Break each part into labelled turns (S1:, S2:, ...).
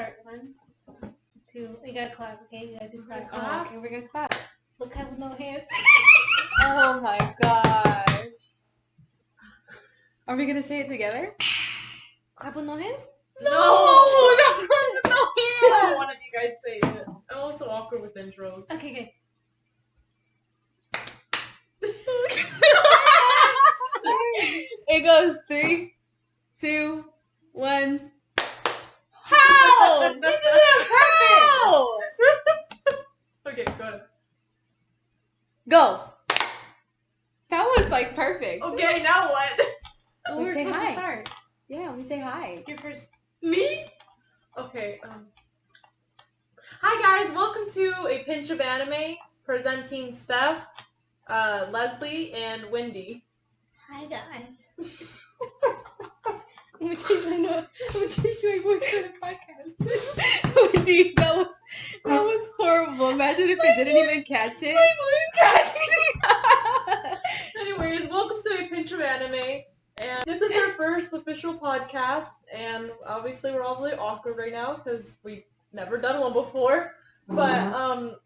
S1: start. 1, 2. You gotta clap, okay? You gotta do clap.
S2: Oh, okay, we're gonna clap.
S1: Look, clap with no hands.
S2: Oh my gosh. Are we gonna say it together?
S1: Clap with no hands?
S2: No, not with no
S3: I
S2: hands.
S3: don't want you guys say it. I'm also awkward with intros.
S1: Okay.
S2: It goes 3, 2, 1. How? You did it perfect.
S3: Okay, go ahead.
S2: Go. That was like perfect.
S3: Okay, now what?
S1: Well,
S2: We
S1: we're
S2: say
S1: supposed
S2: hi.
S1: to start.
S2: Yeah, we say hi.
S1: You're first.
S3: Me? Okay, Hi guys, welcome to A Pinch of Anime, presenting Steph, Leslie, and Wendy.
S1: Hi, guys.
S2: I'm gonna change my voice for the podcast. Wendy, that was horrible. Imagine if I didn't even catch it.
S3: My voice cracking. Anyways, welcome to A Pinch of Anime, and this is our first official podcast, and obviously we're all really awkward right now because we've never done one before. But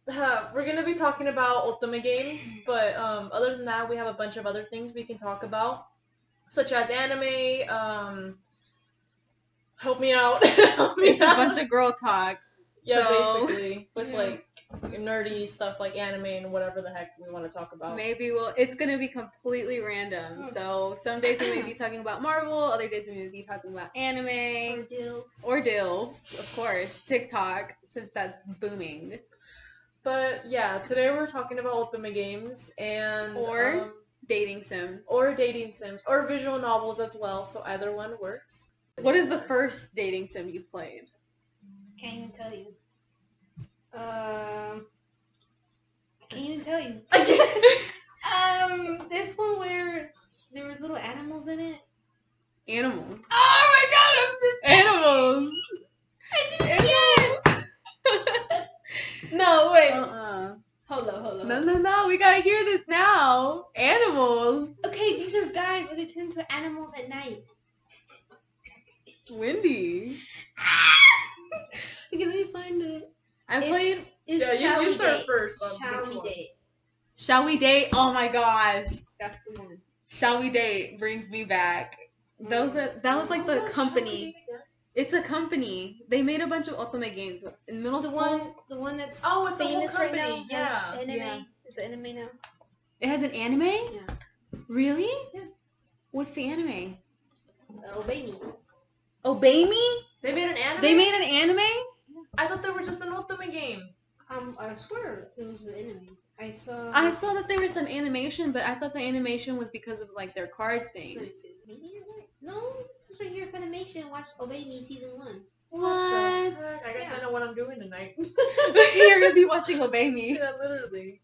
S3: we're gonna be talking about Otome games. But other than that, we have a bunch of other things we can talk about, such as anime. Help me out. Help me
S2: It's a
S3: out.
S2: bunch of girl talk.
S3: Yeah,
S2: So,
S3: basically with like nerdy stuff like anime and whatever the heck we want to talk about.
S2: maybe it's gonna be completely random. So some days we may be talking about Marvel, other days we may be talking about anime.
S1: Or dilfs.
S2: Or dilfs, of course. TikTok, since that's booming.
S3: But yeah, today we're talking about Ultimate games and
S2: Or dating sims.
S3: or dating sims or visual novels as well. So either one works.
S2: What is the first dating sim you played?
S1: Can't even tell you. I can't even tell you.
S3: Again.
S1: This one where there was little animals in it.
S2: Animals.
S1: Oh my god, I'm
S2: Animals.
S1: Animals. No, wait. Hold on.
S2: No. We gotta hear this now. Animals.
S1: Okay, these are guys, but they turn into animals at night.
S2: Wendy.
S1: Okay, let me find it.
S2: I played.
S1: It's
S3: Yeah,
S1: Shall
S3: you
S1: We
S3: start
S1: Date.
S3: first.
S1: Shall We Date?
S2: Shall We Date? Oh my gosh.
S1: That's the one.
S2: Shall We Date brings me back. That was like the company. It's a company. They made a bunch of Otome games in middle school.
S1: The one that's
S3: it's a whole
S1: famous right now.
S3: company. Yeah.
S1: Anime.
S2: Yeah.
S1: It's the anime now.
S2: It has an anime?
S1: Yeah.
S2: Really?
S1: Yeah.
S2: What's the anime?
S1: Obey Me.
S2: Obey Me?
S3: They made an anime.
S2: They made an anime?
S3: I thought they were just an Ultimate game.
S1: I swear it was the anime. I saw
S2: that there was some animation, but I thought the animation was because of like their card
S1: Let
S2: thing.
S1: me see. Maybe you're right. No, this is right here. Funimation. Watch Obey Me season 1.
S2: What?
S3: I guess
S1: Yeah.
S3: I know what I'm doing tonight.
S2: You're gonna be watching Obey Me.
S3: Yeah, literally.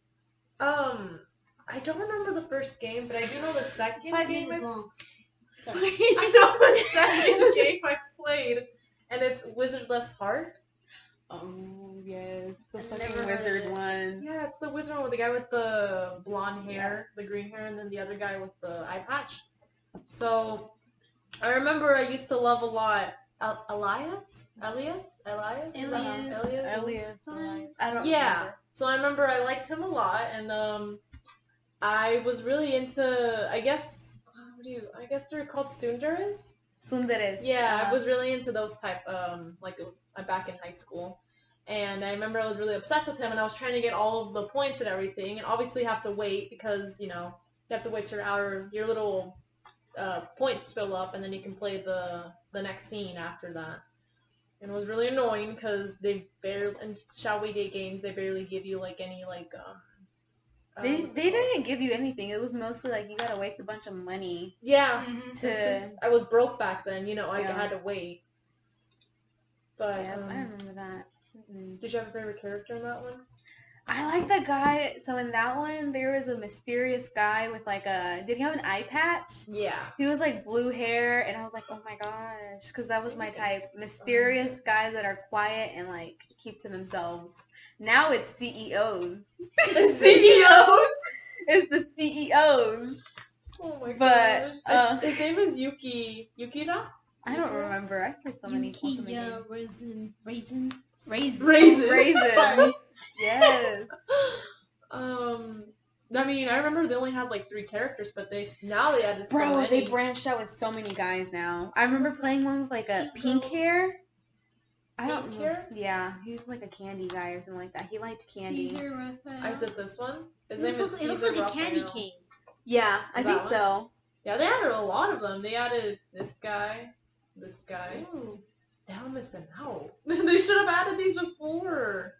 S3: I don't remember the first game, but I do know the second
S1: It's 5
S3: game.
S1: minutes long. Sorry.
S3: I know the second game I played, and it's Wizardless Heart.
S2: Oh yes, the
S1: I've
S2: fucking
S1: never heard of
S2: wizard
S1: it.
S2: one.
S3: Yeah, it's the wizard one with the guy with the blonde hair, the green hair, and then the other guy with the eye patch. So, I remember I used to love a lot Elias.
S1: Elias.
S2: I don't
S3: Yeah.
S2: remember.
S3: So I remember I liked him a lot, and I was really into. I guess they're called tsunderes.
S2: Sundares.
S3: Yeah, I was really into those type. Like back in high school, and I remember I was really obsessed with him, and I was trying to get all of the points and everything, and obviously you have to wait because you have to wait till your little points fill up, and then you can play the next scene after that. And it was really annoying because they barely in Shall We Date games they barely give you like any like
S2: They
S3: what's it called?
S2: didn't give you anything. It was mostly like you gotta waste a bunch of money
S3: Yeah.
S1: Mm-hmm.
S2: to.
S3: Since I was broke back then, I
S2: Yeah.
S3: had to wait. But
S2: Yeah, I remember that. Mm-mm.
S3: did you have a favorite character in that one?
S2: I like that guy. So in that one, there was a mysterious guy with like a. Did he have an eye patch?
S3: Yeah.
S2: He was like blue hair, and I was like, oh my gosh, because that was my type. Mysterious guys that are quiet and like keep to themselves. Now it's CEOs.
S3: The CEO.
S2: It's the CEOs.
S3: Oh my
S2: But,
S3: gosh. His name is Yukina?
S2: I don't remember. I played so many Otome games.
S1: Raisin.
S2: Raisin.
S1: Sorry.
S2: Yes.
S3: I mean, I remember they only had like 3 characters, but now they added so many.
S2: They branched out with so many guys now. I remember playing one with like a pink hair. I don't know. Yeah, he's like a candy guy or something like that. He liked candy.
S1: Caesar Raphael.
S3: Is it this one?
S1: It looks like a candy cane.
S2: Yeah, I think so.
S3: Yeah, they added a lot of them. They added this guy. Ooh. Now I'm missing out. They should have added these before.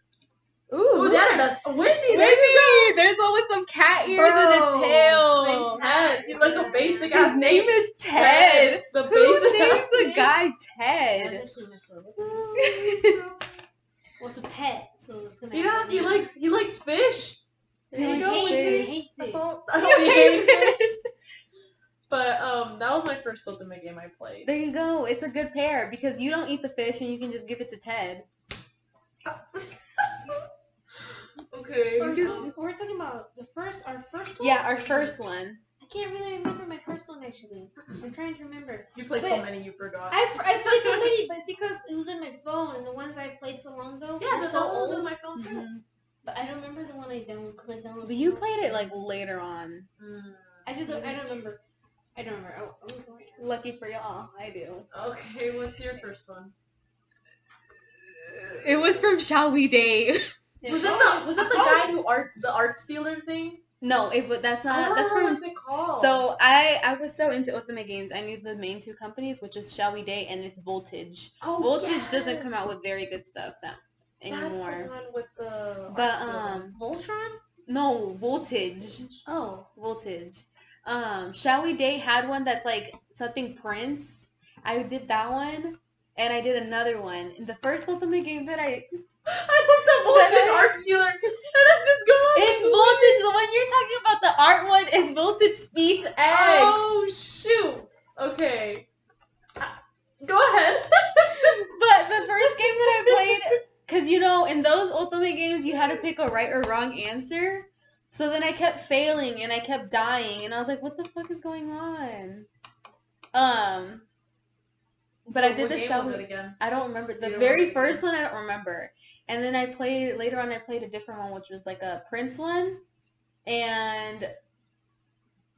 S2: Ooh,
S3: they added a Whitney.
S2: There's one with some cat ears and a tail.
S3: Name's Ted. He's like a basic ass
S2: His name is Ted.
S3: The
S2: Who names the guy Ted?
S1: Well, it's a pet, so it's gonna.
S3: Yeah, he likes fish. There you go.
S1: Hate
S3: That's
S1: fish.
S3: all. I hate fish. But that was my first Otome game I played.
S2: There you go. It's a good pair because you don't eat the fish and you can just give it to Ted.
S3: Okay.
S1: We're talking about our first one?
S2: Yeah, our first one.
S1: I can't really remember my first one, actually. I'm trying to remember.
S3: You played so many, you forgot.
S1: I played so many, but it's because it was on my phone, and the ones I played so long ago
S3: yeah,
S1: were
S3: the
S1: so
S3: old
S1: old.
S3: on my phone too.
S2: Mm-hmm.
S1: But I don't remember the one I downloaded, because I downloaded.
S2: But you played it like later on.
S1: I don't remember. I don't remember. Oh,
S2: Lucky for y'all, I do.
S3: Okay, what's your first one?
S2: It was from Shall We Date.
S3: Was it the guy who the art stealer thing?
S2: No, that's not. That's from.
S3: What's it called?
S2: So I was so into Otome games. I knew the main 2 companies, which is Shall We Date and it's Voltage.
S3: Oh,
S2: Voltage doesn't come out with very good stuff anymore.
S3: That's the one with the.
S2: But
S1: Voltron?
S2: No, Voltage.
S1: Oh,
S2: Voltage. Shall We Date had one that's like something Prince. I did that one, and I did another one. The first Otome game that I
S3: put the Voltage art stealer, and I'm just going.
S2: It's Voltage. The one you're talking about, the art one, is Voltage Thief X.
S3: Oh shoot! Okay, go ahead.
S2: But the first game that I played, because in those Otome games you had to pick a right or wrong answer. So then I kept failing and I kept dying, and I was like, "What the fuck is going on?" But I did the show. I don't remember the very first one. I don't remember. And then I played later on. I played a different one, which was like a Prince one, and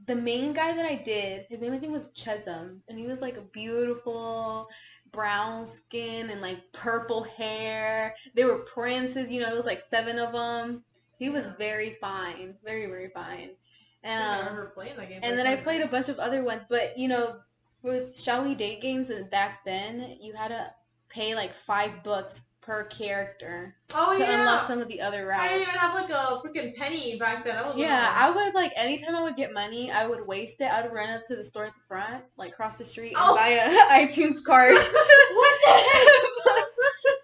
S2: the main guy that I did, his name I think was Chesum, and he was like a beautiful brown skin and like purple hair. They were princes, it was like 7 of them. He was very fine, very very fine.
S3: I remember playing that game.
S2: And then I played a bunch of other ones, but with Shall We Date games back then, you had to pay like $5 per character to unlock some of the other routes.
S3: I didn't even have like a freaking penny back then.
S2: I would like anytime I would get money, I would waste it. I would run up to the store at the front, like cross the street, and buy a iTunes card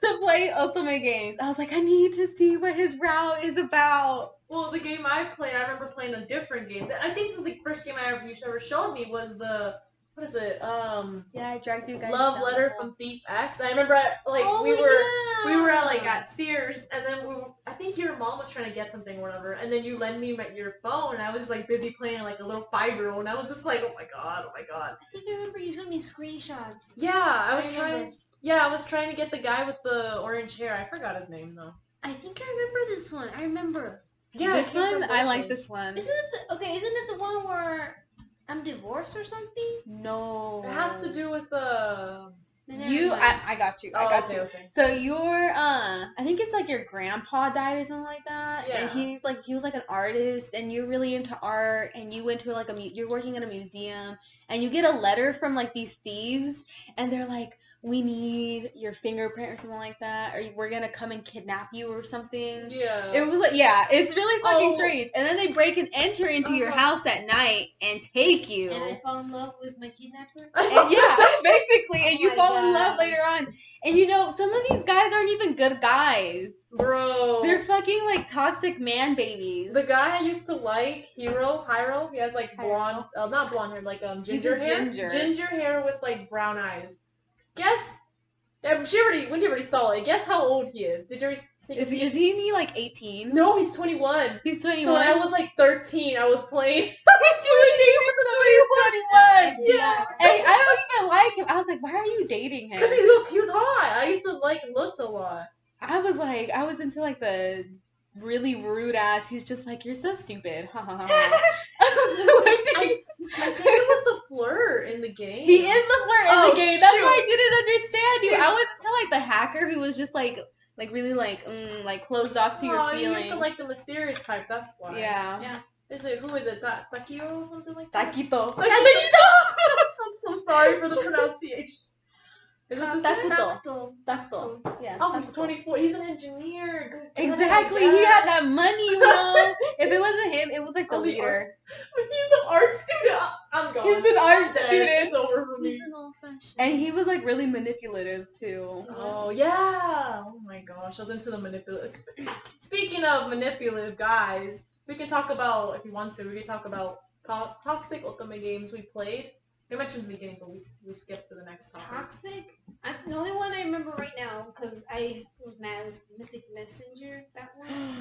S2: to play Otome games. I was like, I need to see what his route is about.
S3: Well, the game I played, I remember playing a different game. I think this is the first game you ever showed me was the. What is it?
S2: Yeah, I dragged you guys.
S3: Love Letter from Thief X. I remember we were at Sears, and then I think your mom was trying to get something or whatever, and then you lent me your phone, and I was just like busy playing like a little 5-year-old, and I was just like, oh my god.
S1: I think I remember you showed me screenshots.
S3: Yeah, I was trying to get the guy with the orange hair. I forgot his name though.
S1: I think I remember this one. I remember.
S2: Yeah, this one. I like this one.
S1: Isn't it the one where I'm divorced or something?
S2: No.
S3: It has to do with the.
S2: I got you. I got you.
S3: Okay.
S2: So I think it's like your grandpa died or something like that.
S3: Yeah.
S2: And he was like an artist, and you're really into art, and you went to you're working in a museum, and you get a letter from like these thieves, and they're like, we need your fingerprint or something like that, or we're gonna come and kidnap you or something.
S3: Yeah.
S2: It was like, it's really fucking strange. And then they break and enter into your house at night and take you.
S1: And I fall in love with my kidnapper.
S2: And basically, and you fall in love later on. And some of these guys aren't even good guys.
S3: Bro.
S2: They're fucking like toxic man babies.
S3: The guy I used to like, Hiro, he has like blonde, not blonde hair, like ginger hair.
S2: Ginger.
S3: Ginger hair with like brown eyes. Guess Yeah, Wendy already saw it. Guess how old he is. Did you already see?
S2: Is he like 18?
S3: No, he's 21.
S2: He's 21.
S3: So when I was like 13, I was playing.
S2: He's 21.
S3: Yeah.
S2: Hey, I don't even like him. I was like, why are you dating him?
S3: Because he was hot. I used to like looks a lot.
S2: I was into like the really rude ass. He's just like, you're so stupid. Ha ha ha.
S3: I think it was the flirt in the game.
S2: He is the flirt in the game. That's why I didn't understand you. I was into like the hacker who was just like really like closed off to your feelings.
S3: You used to like the mysterious type. That's why.
S2: Yeah.
S3: Who is it? Takio or something like that?
S2: Taquito.
S3: I'm so sorry for the pronunciation. Is it
S2: Takuto. Yeah.
S3: Oh, he's 24. He's an engineer.
S2: Exactly. He had that money, bro. If it wasn't him, it was like the leader.
S3: He's an art student. I'm gone.
S2: He's an art student.
S3: It's over for me.
S1: He's an old-fashioned.
S2: And he was like really manipulative too.
S3: Oh yeah. Oh my gosh. I was into the manipulative. Speaking of manipulative guys, we can talk about, if you want to, we can talk about toxic Otome games we played. We mentioned in the beginning, but we skipped to the next topic.
S1: Toxic? The only one I remember right now, because I was mad, was Mystic Messenger, that one.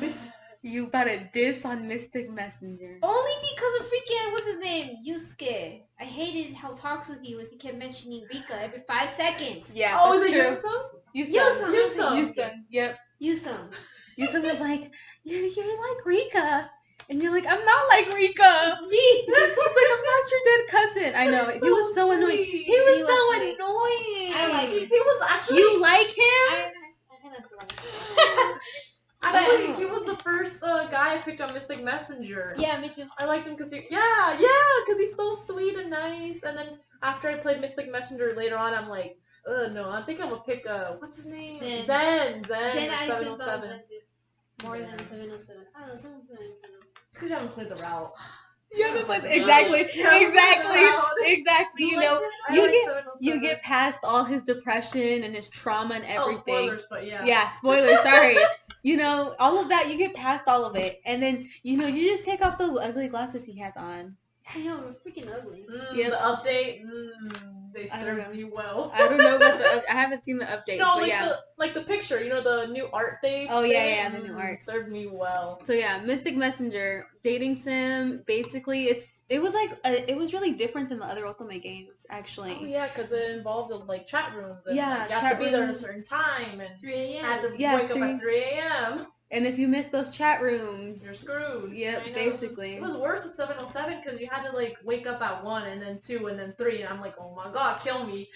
S2: You about to diss on Mystic Messenger.
S1: Only because of freaking, what's his name? Yusuke. I hated how toxic he was. He kept mentioning Rika every 5 seconds.
S2: Yeah,
S3: oh,
S2: that's
S3: is it
S2: true.
S3: Yusung?
S2: Yep.
S1: Yusung.
S2: Yusung was like, you're like Rika. And you're like, I'm not like Rika.
S3: It's me.
S2: It's like, I'm not your dead cousin. I know. He was so annoying. He was so
S1: sweet.
S2: annoying.
S1: I like him.
S3: He was actually.
S2: You like him?
S1: I kind of like him.
S3: Actually, he was the first guy I picked on Mystic Messenger.
S1: Yeah, me too.
S3: I liked him because because he's so sweet and nice. And then after I played Mystic Messenger later on, I'm like, no, I think I'm gonna pick what's his name? Zen
S1: I
S3: or
S1: still
S3: 707.
S1: Zen too. More than 707. I don't know, 707.
S3: It's because you haven't played the route.
S2: You haven't played exactly. You know, you get past all his depression and his trauma and everything.
S3: Spoilers, but yeah.
S2: Yeah, spoilers. Sorry. You know, all of that. You get past all of it, and then you just take off those ugly glasses he has on.
S1: I know, we're freaking ugly.
S2: Yep.
S3: The update. They served me well.
S2: I don't know about I haven't seen the update.
S3: No,
S2: but
S3: like the picture, the new art they.
S2: Oh yeah, the new art
S3: served me well.
S2: So yeah, Mystic Messenger dating sim. Basically, it was really different than the other Otome games actually.
S3: Oh yeah, because it involved like chat rooms. And,
S2: yeah,
S3: you have to be there at a certain time and
S1: 3 a.m.
S3: Had to wake up at 3 a.m.
S2: And if you miss those chat rooms,
S3: you're screwed.
S2: Yep, basically.
S3: It was worse with 707 because you had to like wake up at 1 and then 2 and then 3, and I'm like, oh my god, kill me.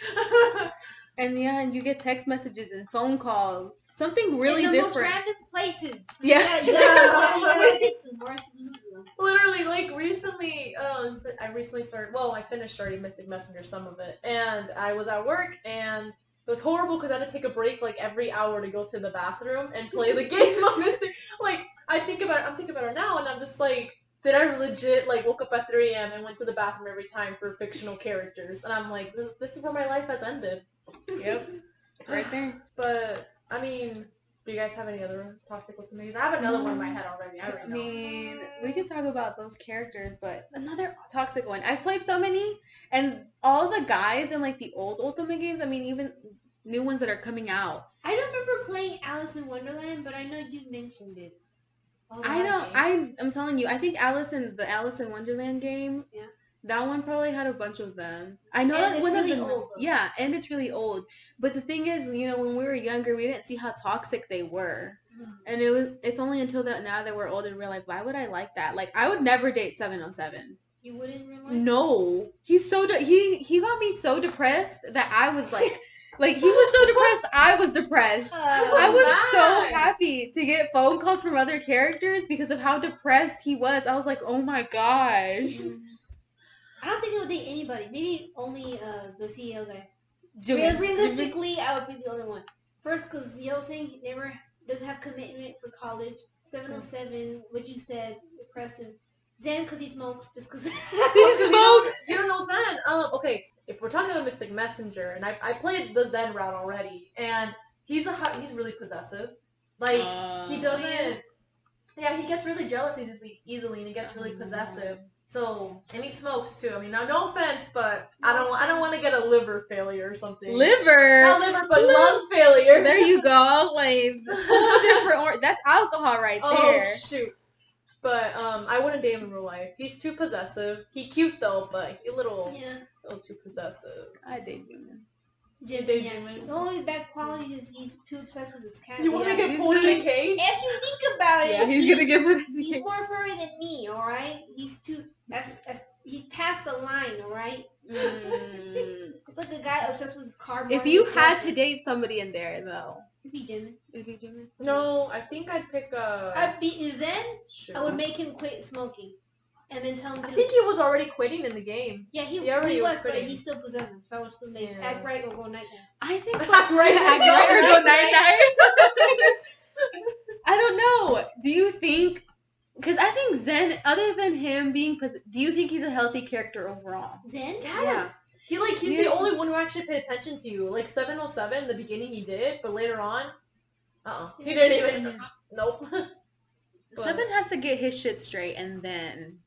S2: And you get text messages and phone calls. Something really
S1: in the
S2: different.
S1: most random places.
S2: Yeah.
S1: You gotta take them or else you lose them.
S3: Literally, like recently, I finished starting Mystic Messenger, some of it, and I was at work and it was horrible because I had to take a break like every hour to go to the bathroom and play the game on Mystic. Like, I'm thinking about it now, and I'm just like, did I legit like woke up at 3 a.m. and went to the bathroom every time for fictional characters? And I'm like, this is where my life has ended.
S2: Yep, right there.
S3: But I mean, do you guys have any other toxic Otomes? I have another one in my head already. I
S2: mean, we can talk about those characters, but another toxic one. I've played so many, and all the guys in like the old Otome games. I mean, even new ones that are coming out.
S1: I don't remember playing Alice in Wonderland, but I know you mentioned it.
S2: I'm telling you, I think the Alice in Wonderland game.
S1: Yeah.
S2: That one probably had a bunch of them. I know
S1: and
S2: that
S1: it's
S2: one
S1: really
S2: of them.
S1: old,
S2: yeah, and it's really old. But the thing is, when we were younger, we didn't see how toxic they were, and it's only until now that we're older we're like, why would I like that? Like, I would never date 707.
S1: You wouldn't in real life?
S2: No, he's so he got me so depressed that I was like. Like, he was so depressed, I was depressed. I was so happy to get phone calls from other characters because of how depressed he was. I was like, oh my gosh.
S1: I don't think it would date anybody. Maybe only the CEO guy.
S2: Jimmy.
S1: Realistically, I would be the only one. First, because saying he never doesn't have commitment for college. 707, what you said, impressive. Zen, because he smokes, just because.
S2: He smokes?
S3: You don't know Zen? Okay. If we're talking about Mystic Messenger, and I played the Zen route already, and he's really possessive. Like, he doesn't... Yeah, he gets really jealous easily, and he gets really possessive. So, and he smokes too. I mean, no offense, but I don't want to get a liver failure or something.
S2: Liver?
S3: Not liver, but lung failure.
S2: There you go. Like, whole different that's alcohol right there.
S3: Oh, shoot. But, I wouldn't date him in real life. He's too possessive. He cute though, but he a little too possessive.
S2: I date him.
S1: The only bad quality is he's too obsessed with his cat.
S3: You want to get pulled in a cage?
S1: If you think about it,
S2: he's gonna get put in a
S1: he's
S2: cage.
S1: more furry than me, alright? He's too... he's past the line, alright? It's like a guy obsessed with his car.
S2: If you had to date somebody in there, though.
S1: It'd be Jimmy.
S3: No, I think I'd pick
S1: I'd be Zen. I would make him quit smoking. And then tell him to...
S3: I think he was already quitting in the game.
S1: Yeah, he
S3: already was
S1: but
S3: quitting.
S1: he's still possessive, so I would still make act right or go night-night.
S2: I think act right or go night-night. I don't know. Do you think... Because I think Zen, other than him being... do you think he's a healthy character overall?
S1: Zen?
S3: Yes. Yeah. He's the only one who actually paid attention to you. Like 707, in the beginning he did, but later on, he didn't even. Nope.
S2: 7 has to get his shit straight, and then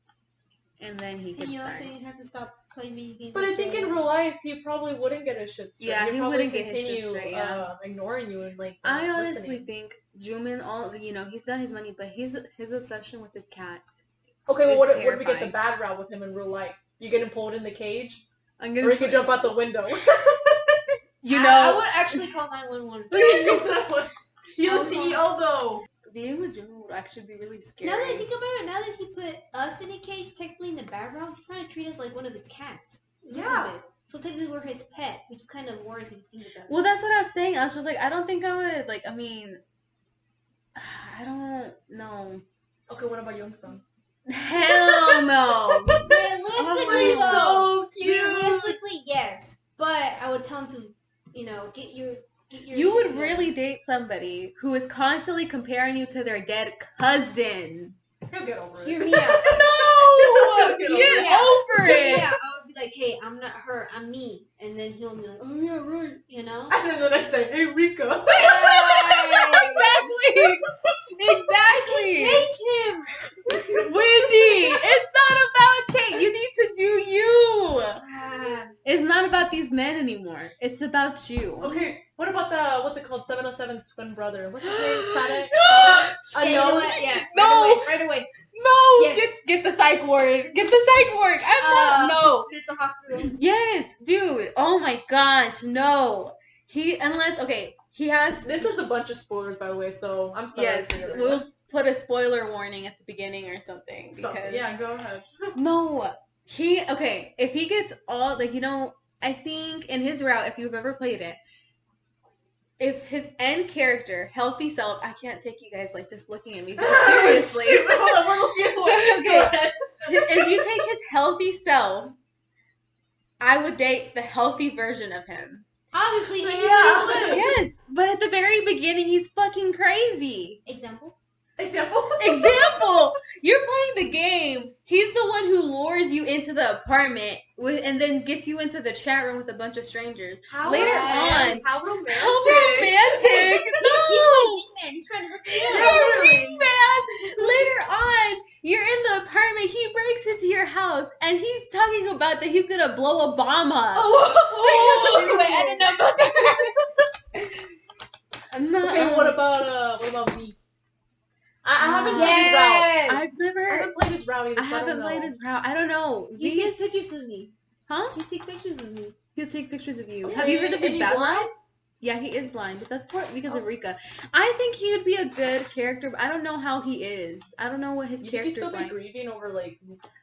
S2: he can.
S1: And you also saying he has to stop playing video games.
S3: But I think in real life he probably wouldn't get his shit straight.
S2: Yeah, he wouldn't get his
S3: continue,
S2: shit straight. Yeah,
S3: ignoring you and like.
S2: I honestly think Juman, he's got his money, but his obsession with his cat.
S3: Okay, well, what if we get the bad route with him in real life? You get him pulled in the cage. Or he could jump out the window.
S1: I would actually call 911.
S3: He's a CEO though.
S2: Being with Jimmy would actually be really scary.
S1: Now that I think about it, now that he put us in a cage, technically in the background, he's trying to treat us like one of his cats. Yeah. So technically we're his pet, which is kind of worse if you think about it.
S2: Well, that's what I was saying. I was just like, I don't think I would, like, I mean, I don't know.
S3: Okay, what about Young-sung?
S2: Hell no.
S1: Realistically,
S3: so cute.
S1: Realistically, yes. But I would tell him to, get your.
S2: You would really date somebody who is constantly comparing you to their dead cousin.
S3: He'll get over it.
S1: Hear me out.
S2: No! Get over it!
S1: Yeah, I would be like, hey, I'm not her, I'm me. And then he'll be like, oh yeah, right.
S3: And then the next day, hey, Rika.
S2: Exactly.
S1: Change him.
S2: Wendy, it's not about change. You need to do you. It's not about these men anymore. It's about you.
S3: Okay, what about what's it called? 707's twin brother. What's his name? Static?
S1: Right away.
S2: No, yes. Get the psych ward. Get the psych ward. No.
S1: It's a hospital.
S2: Yes, dude. Oh my gosh, no. He has.
S3: This is a bunch of spoilers, by the way. So I'm sorry.
S2: Yes, we'll put a spoiler warning at the beginning or something. Because
S3: yeah, go ahead.
S2: No, if he gets all I think in his route, if you've ever played it. If his end character, healthy self, I can't take you guys just looking at me so seriously.
S3: Hold on, we're looking at
S2: okay. If you take his healthy self, I would date the healthy version of him.
S1: Obviously, he
S2: would. Yes, but at the very beginning, he's fucking crazy.
S1: Example.
S2: You're playing the game. He's the one who lures you into the apartment and then gets you into the chat room with a bunch of strangers. Later on.
S3: How romantic.
S2: No.
S1: He's trying to hook me
S2: up. Man. Later on, you're in the apartment. He breaks into your house and he's talking about that he's gonna blow a bomb up.
S1: Anyway, I didn't know about that.
S3: Okay, what about me? I haven't played his route. I haven't played his route either.
S2: I haven't played his route. I don't know.
S1: He takes pictures of me.
S2: Huh?
S1: He takes pictures of me.
S2: He'll take pictures of you. Have you heard of his background? Yeah, he is blind, but that's because of Rika. I think he would be a good character, but I don't know how he is. I don't know what his character's like.
S3: You think he'll be grieving over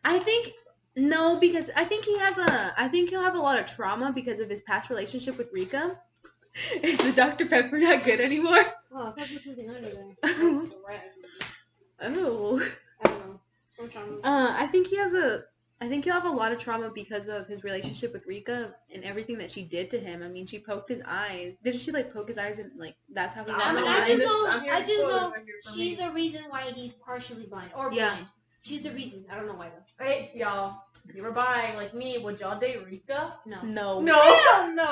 S2: I think no, because I think he'll have a lot of trauma because of his past relationship with Rika. Is the Dr. Pepper not good anymore?
S1: Oh, I put something under there.
S2: Oh.
S1: I don't know.
S2: I think he'll have a lot of trauma because of his relationship with Rika and everything that she did to him. I mean, she poked his eyes. Didn't she poke his eyes and that's how he got blind?
S1: I just know she's the reason why he's partially blind or blind. She's the reason. I don't know why though.
S3: Hey, y'all. If you were buying like me, would y'all date Rika?
S1: No.
S2: Hell
S1: no.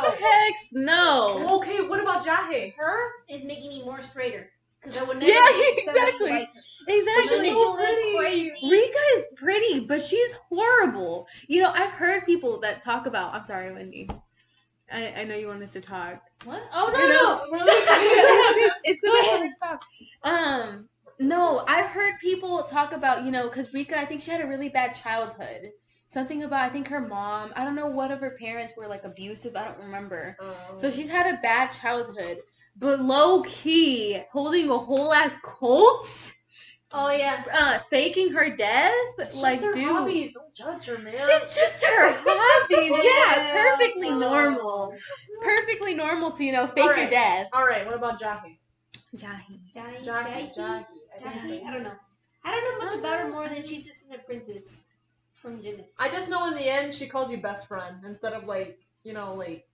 S2: Heck no.
S3: Okay, what about Jahe?
S1: Her is making me more straighter. Because I would never date somebody like her.
S2: Exactly.
S1: She's so crazy.
S2: Rika is pretty, but she's horrible. You know, I've heard people that talk about. I'm sorry, Wendy. I know you wanted to talk.
S1: What? Oh no!
S2: It's okay. Stop. No, I've heard people talk about, you know, because Rika, I think she had a really bad childhood. Something about, I think her mom, I don't know what of her parents were like abusive. I don't remember. So she's had a bad childhood, but low key holding a whole ass cult.
S1: Oh yeah.
S2: Faking her death.
S3: It's
S2: like,
S3: just her
S2: dude,
S3: hobbies. Don't judge her, man.
S2: it's just her hobbies. Yeah, perfectly
S3: Oh.
S2: normal. Perfectly normal to, you know, fake your death.
S3: All right. What about Jahi?
S2: Jahi.
S1: Jahi. I don't know. I don't know much about her more than she's just a princess from Jimmy.
S3: I just know in the end she calls you best friend instead of like, you know, like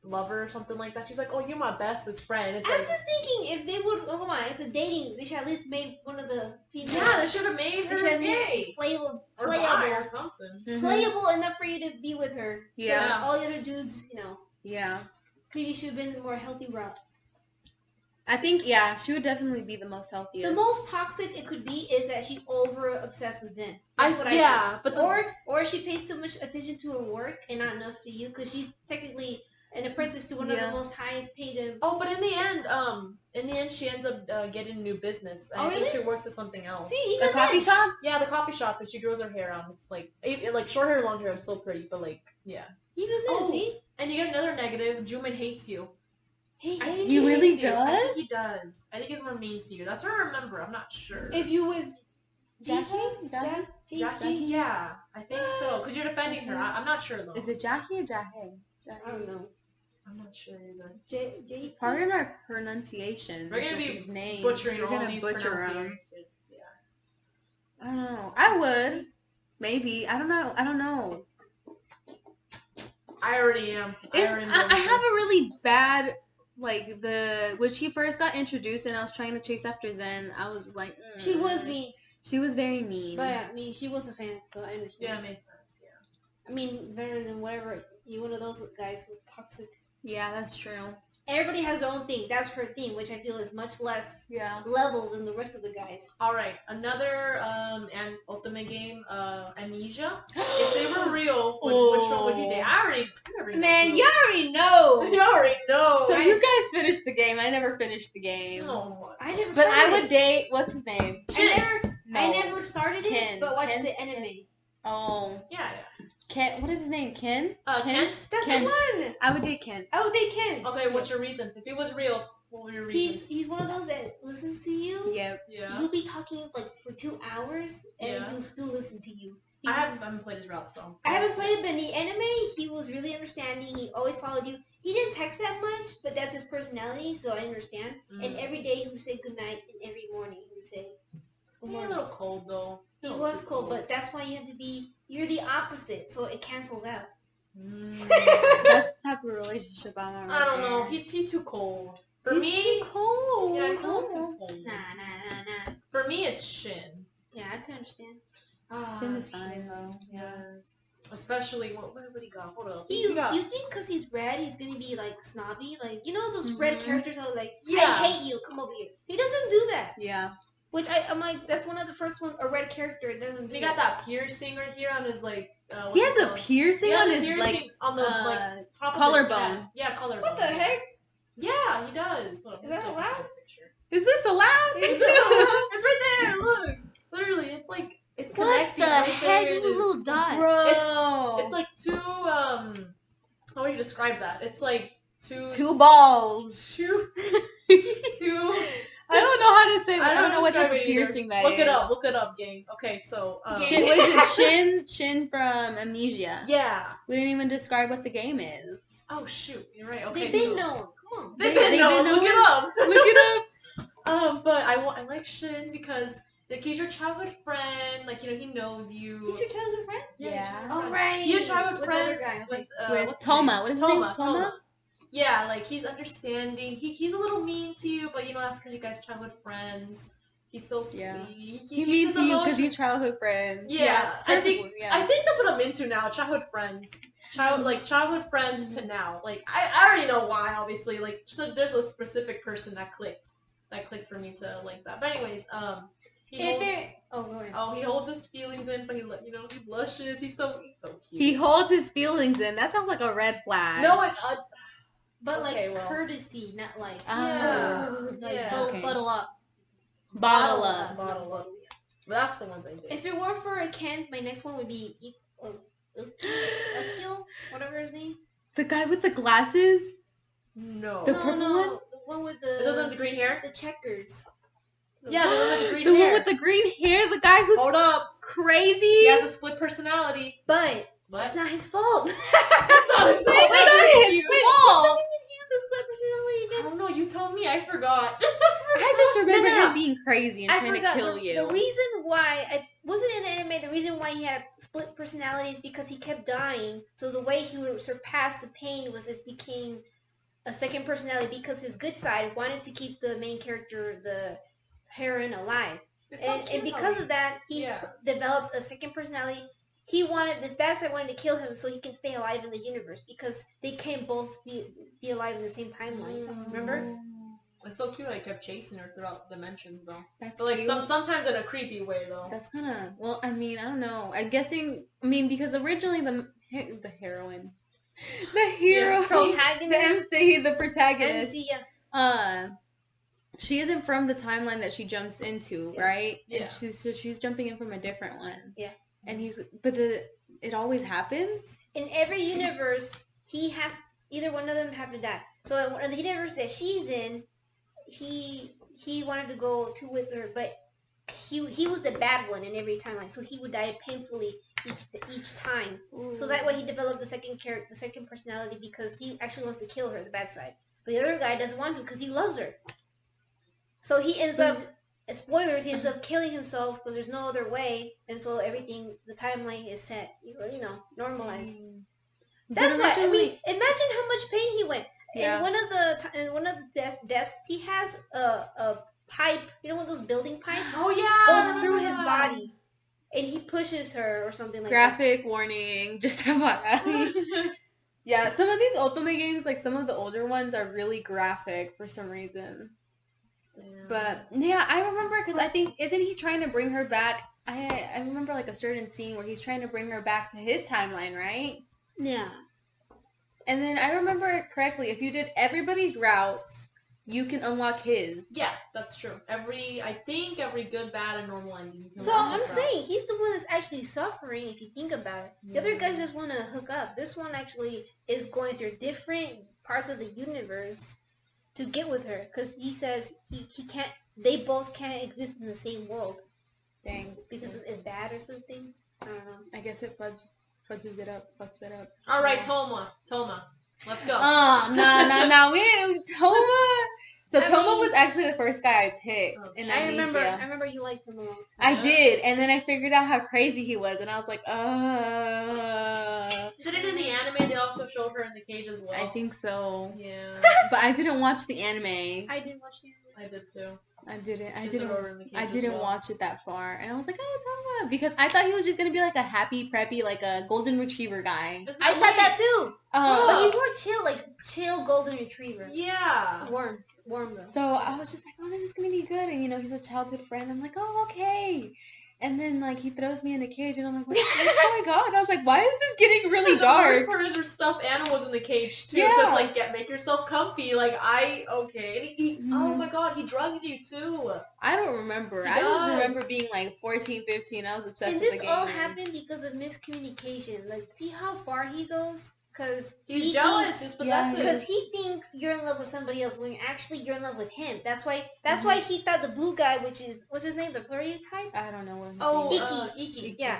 S3: lover or something like that. She's like, oh, you're my bestest friend. It's
S1: I'm
S3: like,
S1: just thinking if they would, oh come on, it's a dating. They should at least made one of the females.
S3: yeah, they should have made her gay
S1: playable,
S3: or bi or something.
S1: playable enough for you to be with her.
S2: Yeah.
S1: All the other dudes, you know.
S2: Yeah.
S1: Maybe should have been a more healthy route.
S2: I think, yeah, she would definitely be the most healthiest.
S1: The most toxic it could be is that she's over obsessed with Zen. That's what I think.
S3: But
S1: or she pays too much attention to her work and not enough to you because she's technically an apprentice to one of the most highest paid.
S3: Oh, but in the end, she ends up getting a new business. I think she works at something else.
S1: See,
S2: the coffee shop.
S3: Yeah, the coffee shop, and she grows her hair out. It's like short hair, long hair. It's so pretty, but like yeah.
S1: Even then, see.
S3: And you get another negative. Juman hates you.
S1: He
S2: really does?
S3: I think he does. I think he's more mean to you. That's what I remember. I'm not sure.
S1: If you with
S2: Jackie?
S3: Yeah, I think so. Because you're defending her. I'm not sure though.
S2: Is it Jackie or Jahe?
S1: I don't know.
S3: I'm not sure either.
S2: Pardon our pronunciation.
S3: We're gonna be
S2: these names.
S3: butchering
S2: We're
S3: all
S2: gonna
S3: these
S2: butcher them.
S3: pronunciations. Yeah.
S2: I don't know. I would. Maybe. I don't know.
S3: I already am.
S2: I have a really bad, like, when she first got introduced and I was trying to chase after Zen, I was just like,
S1: She was mean.
S2: She was very mean.
S1: But, I mean, she was a fan, so I understand.
S3: Yeah, it made sense, yeah.
S1: I mean, better than whatever, you one of those guys with toxic.
S2: Yeah, that's true.
S1: Everybody has their own thing. That's her thing, which I feel is much less level than the rest of the guys.
S3: Alright, another Otome game, Amnesia. If they were real, which one would you date? I already
S1: Man, you already know.
S3: You already know.
S2: So you guys finished the game. I never finished the game.
S3: No,
S1: I never.
S2: But I would date. What's his name?
S1: I never started it, but watched the anime.
S2: Oh.
S3: Yeah.
S2: Ken. What is his name? Ken.
S3: Kent.
S1: That's the one.
S2: I would date Ken.
S1: I would date Ken.
S3: Okay, what's your reason? If it was real, what were your reasons?
S1: He's one of those that listens to you.
S2: Yep.
S3: Yeah.
S1: He'll be talking like for 2 hours, and he'll still listen to you.
S3: I haven't played his route, so.
S1: I haven't played it, but in the anime, he was really understanding. He always followed you. He didn't text that much, but that's his personality, so I understand. And every day he would say goodnight, and every morning he would say good morning.
S3: A little cold, though.
S1: He was cold, but that's why you have to be... You're the opposite, so it cancels out.
S2: That's the type of relationship I want.
S3: I don't know. He's too cold.
S2: He's too cold.
S3: Yeah,
S2: too
S3: cold.
S1: Nah.
S3: For me, it's Shin.
S1: Yeah, I can understand.
S2: Shin is fine, though.
S3: Yes. Especially, what he got? Hold up.
S1: You think because he's red, he's gonna be, like, snobby? Like, you know those red characters are like,
S3: Yeah.
S1: I hate you, come over here. He doesn't do that.
S2: Yeah.
S1: Which I'm like, that's one of the first ones, a red character doesn't do
S3: He got that piercing right here on his, like,
S2: he has a piercing on his, like,
S3: on the, like, top
S2: collarbone.
S3: of his chest. Yeah, collarbone.
S1: What the heck?
S3: Yeah, he does. Hold
S1: Is that allowed?
S2: Is this allowed?
S3: It's right there, look. Literally, it's like, it's connecting.
S1: What the heck? It's a little dot.
S2: Bro.
S3: It's like two, how would you describe that? It's like
S2: two balls.
S3: Two.
S2: I don't know how to say. I don't know what type of piercing that is.
S3: Look it up, gang. Okay, so
S2: Shin, what is it? Shin from Amnesia.
S3: Yeah.
S2: We didn't even describe what the game is.
S3: Oh shoot, you're right. Okay,
S1: They didn't know. Come on.
S3: They didn't know. Look it up.
S2: Look it
S3: up. But I like Shin because like he's your childhood friend. Like he knows you.
S1: He's your childhood friend.
S3: Yeah.
S1: Oh right.
S3: He's your childhood friend.
S1: Other guy.
S2: With Toma. What is his name?
S3: Toma. Yeah, like he's understanding. He's a little mean to you, but that's because you guys childhood friends. He's so sweet. Yeah.
S2: He means to you because you're childhood friends.
S3: Yeah, I think that's what I'm into now. Childhood friends. Childhood friends to now. Like I already know why. Obviously, like so there's a specific person that clicked for me to like that. But anyways,
S1: Go ahead.
S3: He holds his feelings in, but he blushes. He's so cute.
S2: He holds his feelings in. That sounds like a red flag.
S3: No,
S1: but courtesy, not like
S2: bottle
S1: up.
S2: Bottle up.
S3: But that's the one thing.
S1: If it weren't for a Kent, my next one would be Akil, whatever his name.
S2: The guy with the glasses?
S3: No.
S2: The purple one?
S1: The one with the...
S3: Is it the green hair?
S1: The checkers.
S3: Yeah, the one with the green
S2: hair. The
S3: one
S2: with the green hair? The guy who's...
S3: Hold up.
S2: Crazy?
S3: He has a split personality.
S1: But it's not his fault.
S3: It's not his fault.
S2: It's not his fault.
S1: Split personality.
S3: I don't know. You told me. I forgot.
S2: I just remember him being crazy and trying to kill you.
S1: The reason why I wasn't in the anime. The reason why he had split personalities because he kept dying. So the way he would surpass the pain was it became a second personality because his good side wanted to keep the main character, the heroine, alive, and because of that, he developed a second personality. He wanted this bad side wanted to kill him so he can stay alive in the universe because they can both be alive in the same timeline. Remember?
S3: It's so cute. I kept chasing her throughout dimensions, though.
S2: That's
S3: but,
S2: cute.
S3: sometimes in a creepy way, though.
S2: That's kind of I mean, I don't know. I'm guessing. I mean, because originally the heroine, the hero,
S1: protagonist,
S2: the protagonist.
S1: MC, yeah.
S2: She isn't from the timeline that she jumps into, right?
S3: Yeah.
S2: And she's jumping in from a different one.
S1: Yeah.
S2: And it always happens?
S1: In every universe, either one of them have to die. So in the universe that she's in, he wanted to go with her, but he was the bad one in every timeline. So he would die painfully each time. Ooh. So that way he developed the second personality because he actually wants to kill her, the bad side. But the other guy doesn't want to because he loves her. So he ends up, spoilers, he ends up killing himself because there's no other way. And so the timeline is set, normalized. That's why, imagine how much pain he went. Yeah. In one of the deaths, he has a pipe, one of those building pipes?
S3: Oh, yeah!
S1: Goes through his body. And he pushes her or something like
S2: Graphic warning, just FYI. Yeah, some of these Otome games, like some of the older ones, are really graphic for some reason. Damn. But yeah, I remember because I think isn't he trying to bring her back? I remember like a certain scene where he's trying to bring her back to his timeline, right?
S1: Yeah.
S2: And then I remember correctly, if you did everybody's routes, you can unlock his.
S3: Yeah, that's true. I think every good, bad, and normal ending.
S1: So I'm saying he's the one that's actually suffering. If you think about it, the other guys just want to hook up. This one actually is going through different parts of the universe to get with her because he says he can't. They both can't exist in the same world.
S2: Dang.
S1: Because it's bad or something. I don't know.
S2: I guess it fudges it up, fucks it up.
S3: All right, Toma, let's go.
S2: No, Toma. So Toma was actually the first guy I picked in Amnesia.
S1: I remember you liked him a lot.
S2: I did, and then I figured out how crazy he was, and I was like,
S3: Didn't in the anime they also showed her in the cage as well?
S2: I think so.
S3: Yeah.
S2: But I didn't watch the anime.
S1: I didn't watch the anime.
S3: I did too.
S2: I didn't watch it that far, and I was like, oh, Toma, because I thought he was just gonna be like a happy, preppy, like a golden retriever guy.
S1: I thought that too. But he's more chill golden retriever.
S3: Yeah.
S1: Warm though.
S2: So I was just like, oh, this is gonna be good, and he's a childhood friend. I'm like, oh, okay. And then like he throws me in a cage, and I'm like, oh my god! And I was like, why is this getting really dark?
S3: The worst part is there's stuffed animals in the cage too, so it's like, make yourself comfy. Like and he oh my god, he drugs you too.
S2: I don't remember. I just remember being like 14, 15. I was obsessed with the game.
S1: And this all happened because of miscommunication. Like, see how far he goes? Because
S3: he's jealous. He's possessive.
S1: Because he thinks you're in love with somebody else when actually you're in love with him. That's why he thought the blue guy, which is what's his name, the flirty type.
S2: I don't know what.
S1: Iki. Yeah,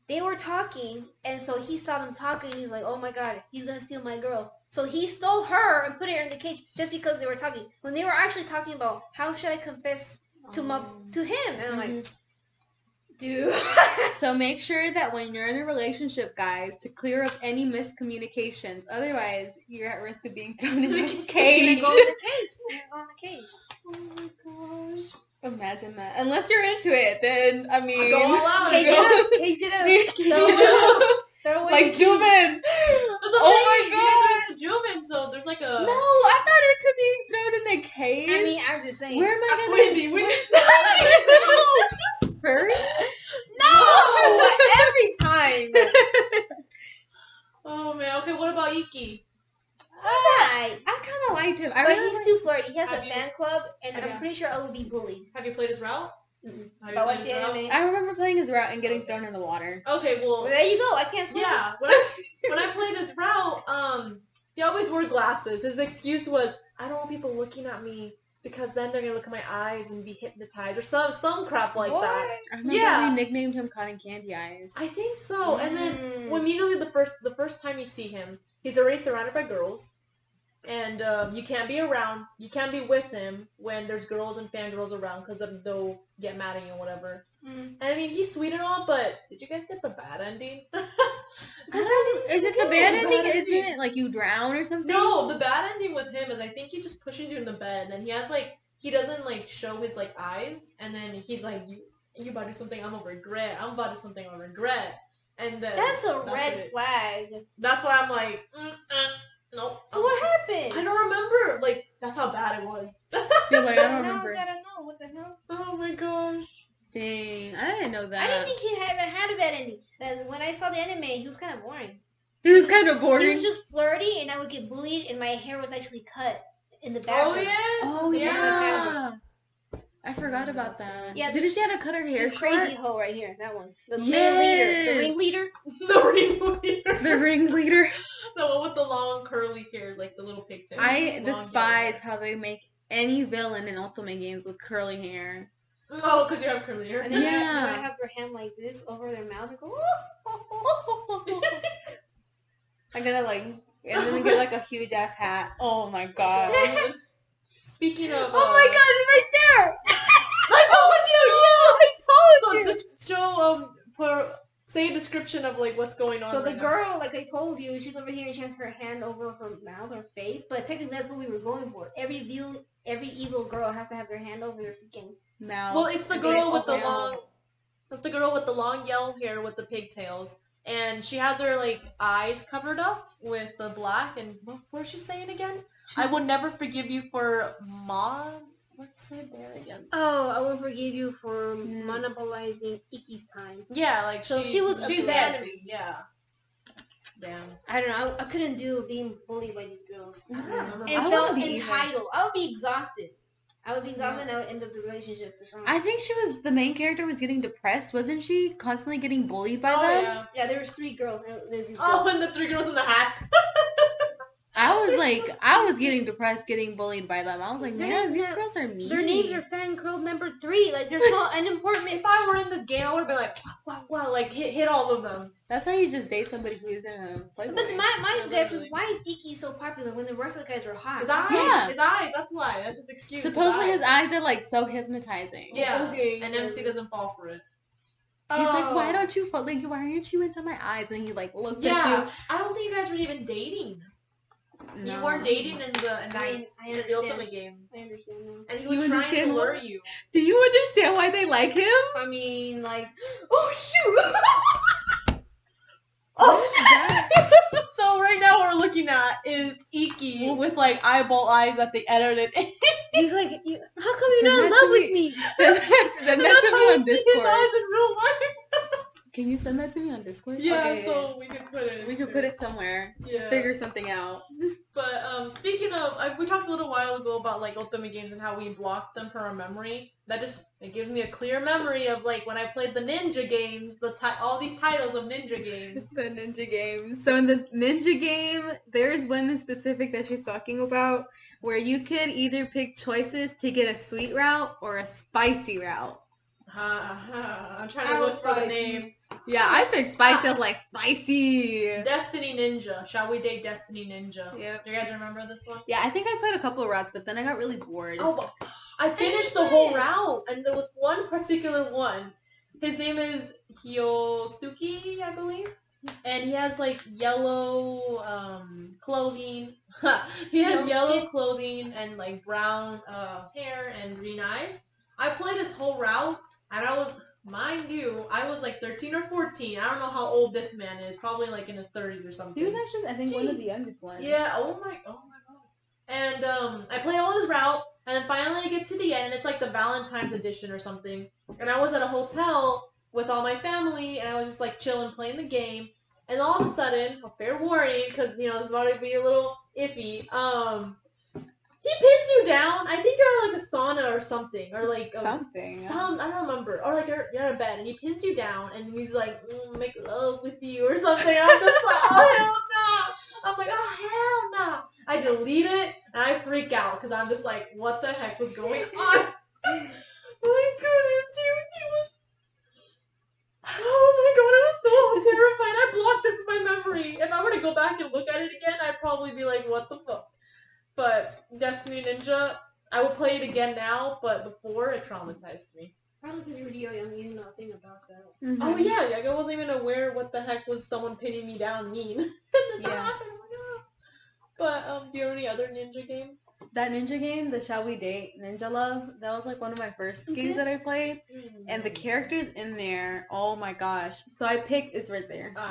S1: they were talking, and so he saw them talking, and he's like, "Oh my god, he's gonna steal my girl." So he stole her and put her in the cage just because they were talking. When they were actually talking about how should I confess to him, and I'm like. Dude.
S2: So make sure that when you're in a relationship, guys, to clear up any miscommunications. Otherwise, you're at risk of being thrown in the cage.
S1: You're gonna go in the cage.
S2: Oh my gosh. Imagine that. Unless you're into it, then, I mean...
S3: Go all out.
S1: Cage it up. Throw away
S2: like Juven. Oh my god.
S3: You guys are into Juven, so there's like a...
S2: No, I'm not into being thrown in the cage.
S1: I mean, I'm just saying.
S2: Where am I gonna...
S3: Wendy,
S2: furry?
S1: No! Every time!
S3: Oh man, okay, what about Iki?
S2: I kind of liked him.
S1: But he's too flirty. He has a
S3: Have you-
S1: fan club, and I'm pretty sure I would be bullied.
S3: Have you played his route?
S1: But I watched the anime.
S2: I remember playing his route and getting thrown in the water.
S3: Okay, well
S1: there you go. I can't swim.
S3: yeah, when I played his route, he always wore glasses. His excuse was, I don't want people looking at me because then they're gonna look at my eyes and be hypnotized or some crap like that.
S2: I remember we nicknamed him Cotton Candy Eyes.
S3: I think so. And then immediately the first time you see him, he's already surrounded by girls. And you can't be with him when there's girls and fangirls around because they'll get mad at you and whatever. And I mean, he's sweet and all, but did you guys get the bad ending?
S2: Is it the bad ending? Isn't it like you drown or something?
S3: No, the bad ending with him is I think he just pushes you in the bed, and he has he doesn't show his eyes, and then he's like, you about to do something I'm gonna regret. I'm about to do something I'll regret. And then
S1: that's a red flag.
S3: That's why I'm like, nope.
S1: So what happened?
S3: I don't remember. That's how bad it was.
S2: You're like, I don't remember.
S1: Now I gotta know what the hell.
S3: Oh my gosh.
S2: Dang, I didn't know that.
S1: I didn't think he had a bad ending. When I saw the anime, he was kind of boring.
S2: He was kind of boring.
S1: He was just flirty, and I would get bullied, and my hair was actually cut in the back.
S3: Oh yes.
S2: Oh
S3: yeah.
S2: I forgot about that.
S1: Yeah,
S2: didn't she have to cut her hair
S1: this
S2: short?
S1: crazy hoe right here, that one. The main leader. The ringleader.
S2: The ringleader.
S3: The one with the long curly hair, the little pigtails.
S2: I despise how they make any villain in Otome games with curly hair.
S3: Oh, because you have curly hair.
S1: And then they're gonna have their hand like this over their mouth and go.
S2: I'm gonna and then get a huge ass hat. Oh my god.
S3: Speaking of.
S1: Oh my god, right there!
S3: I told you! This show, say a description of what's going on.
S1: So the girl, like I told you, she's over here and she has her hand over her mouth or face, but technically that's what we were going for. Every evil girl has to have their hand over their freaking
S2: mouth.
S3: Well, it's the girl with the long. It's the girl with the long yellow hair with the pigtails, and she has her eyes covered up with the black. And what was she saying again? I will never forgive you for What's it there again?
S1: Oh, I won't forgive you for monopolizing Iki's time.
S3: Yeah,
S1: she was
S3: she's
S1: obsessed.
S3: enemy. Yeah. Damn.
S1: I don't know. I couldn't do being bullied by these girls.
S3: And
S1: felt entitled. I would be exhausted. And I would end up the relationship for some reason.
S2: I think the main character was getting depressed. Wasn't she constantly getting bullied by them?
S1: Yeah, there was 3 girls. There's these
S3: girls. And the 3 girls in the hats.
S2: I was getting depressed getting bullied by them. I was like, man, these girls are mean.
S1: Their names are Fan Girl Member 3. There's not an important.
S3: If I were in this game, I would have been wow, hit all of them.
S2: That's how you just date somebody who's in a Playboy.
S1: But my guess is, why is Iki so popular when the rest of the guys are hot?
S3: His eyes. His eyes. That's why. That's his excuse.
S2: Supposedly his eyes are so hypnotizing.
S3: Yeah. Okay. And MC doesn't fall for it.
S2: He's like, why don't you fall? Why aren't you into my eyes? And he looked at you.
S3: I don't think you guys were even dating. No. You weren't dating in the Ultimate game.
S1: I understand now.
S3: And he was trying to lure you.
S2: Do you understand why they like him?
S1: I mean,
S3: oh shoot! So right now what we're looking at is Iki with eyeball eyes at the end of it.
S1: He's like, how come you're not in love with me?
S2: Send that to me on Discord.
S3: His eyes in real life.
S2: Can you send that to me on Discord?
S3: Yeah,
S2: okay,
S3: so we can put it.
S2: We could put it somewhere.
S3: Yeah.
S2: Figure something out.
S3: But speaking of, we talked a little while ago about Otome games and how we blocked them from our memory. That it gives me a clear memory of when I played the ninja games, all these titles of ninja games.
S2: The ninja games. So in the ninja game, there's one in specific that she's talking about where you could either pick choices to get a sweet route or a spicy route.
S3: I'm trying to look for the name.
S2: Yeah, I picked spicy. I was like, spicy.
S3: Destiny Ninja. Shall we date Destiny Ninja?
S2: Yep.
S3: Do you guys remember this one?
S2: Yeah, I think I played a couple of routes, but then I got really bored.
S3: Oh, I finished the whole route, and there was one particular one. His name is Hyosuke, I believe. And he has yellow clothing. He has yellow clothing and brown hair and green eyes. I played his whole route, and I was, mind you, I was 13 or 14. I don't know how old this man is. Probably in his 30s or something.
S2: Dude, that's just, I think, one of the youngest ones.
S3: Yeah. Oh my god. And I played all his route, And then finally I get to the end, and it's like the Valentine's edition or something. And I was at a hotel with all my family, and I was just like chilling, playing the game. And all of a sudden, a fair warning, because it's about to be a little iffy. He pins you down. I think you're like a sauna or something, or like
S2: something.
S3: I don't remember. Or like you're in bed, and he pins you down, and he's like, make love with you or something. I'm just like, oh hell no! I'm like, oh hell no! I delete it and I freak out because I'm just like, what the heck was going on? My goodness, he was. Oh my god, it was so terrifying. I blocked it from my memory. If I were to go back and look at it again, I'd probably be like, what the fuck? But Destiny Ninja, I would play it again now, but before it traumatized me.
S1: Probably because you were young, you didn't know a thing about that.
S3: Mm-hmm. Oh yeah, I wasn't even aware what the heck was someone pinning me down mean. Yeah. But do you have any other ninja game?
S2: That ninja game, the Shall We Date Ninja Love, that was like one of my first games that I played. Mm-hmm. And the characters in there, oh my gosh. So I picked, it's right there.
S3: Okay.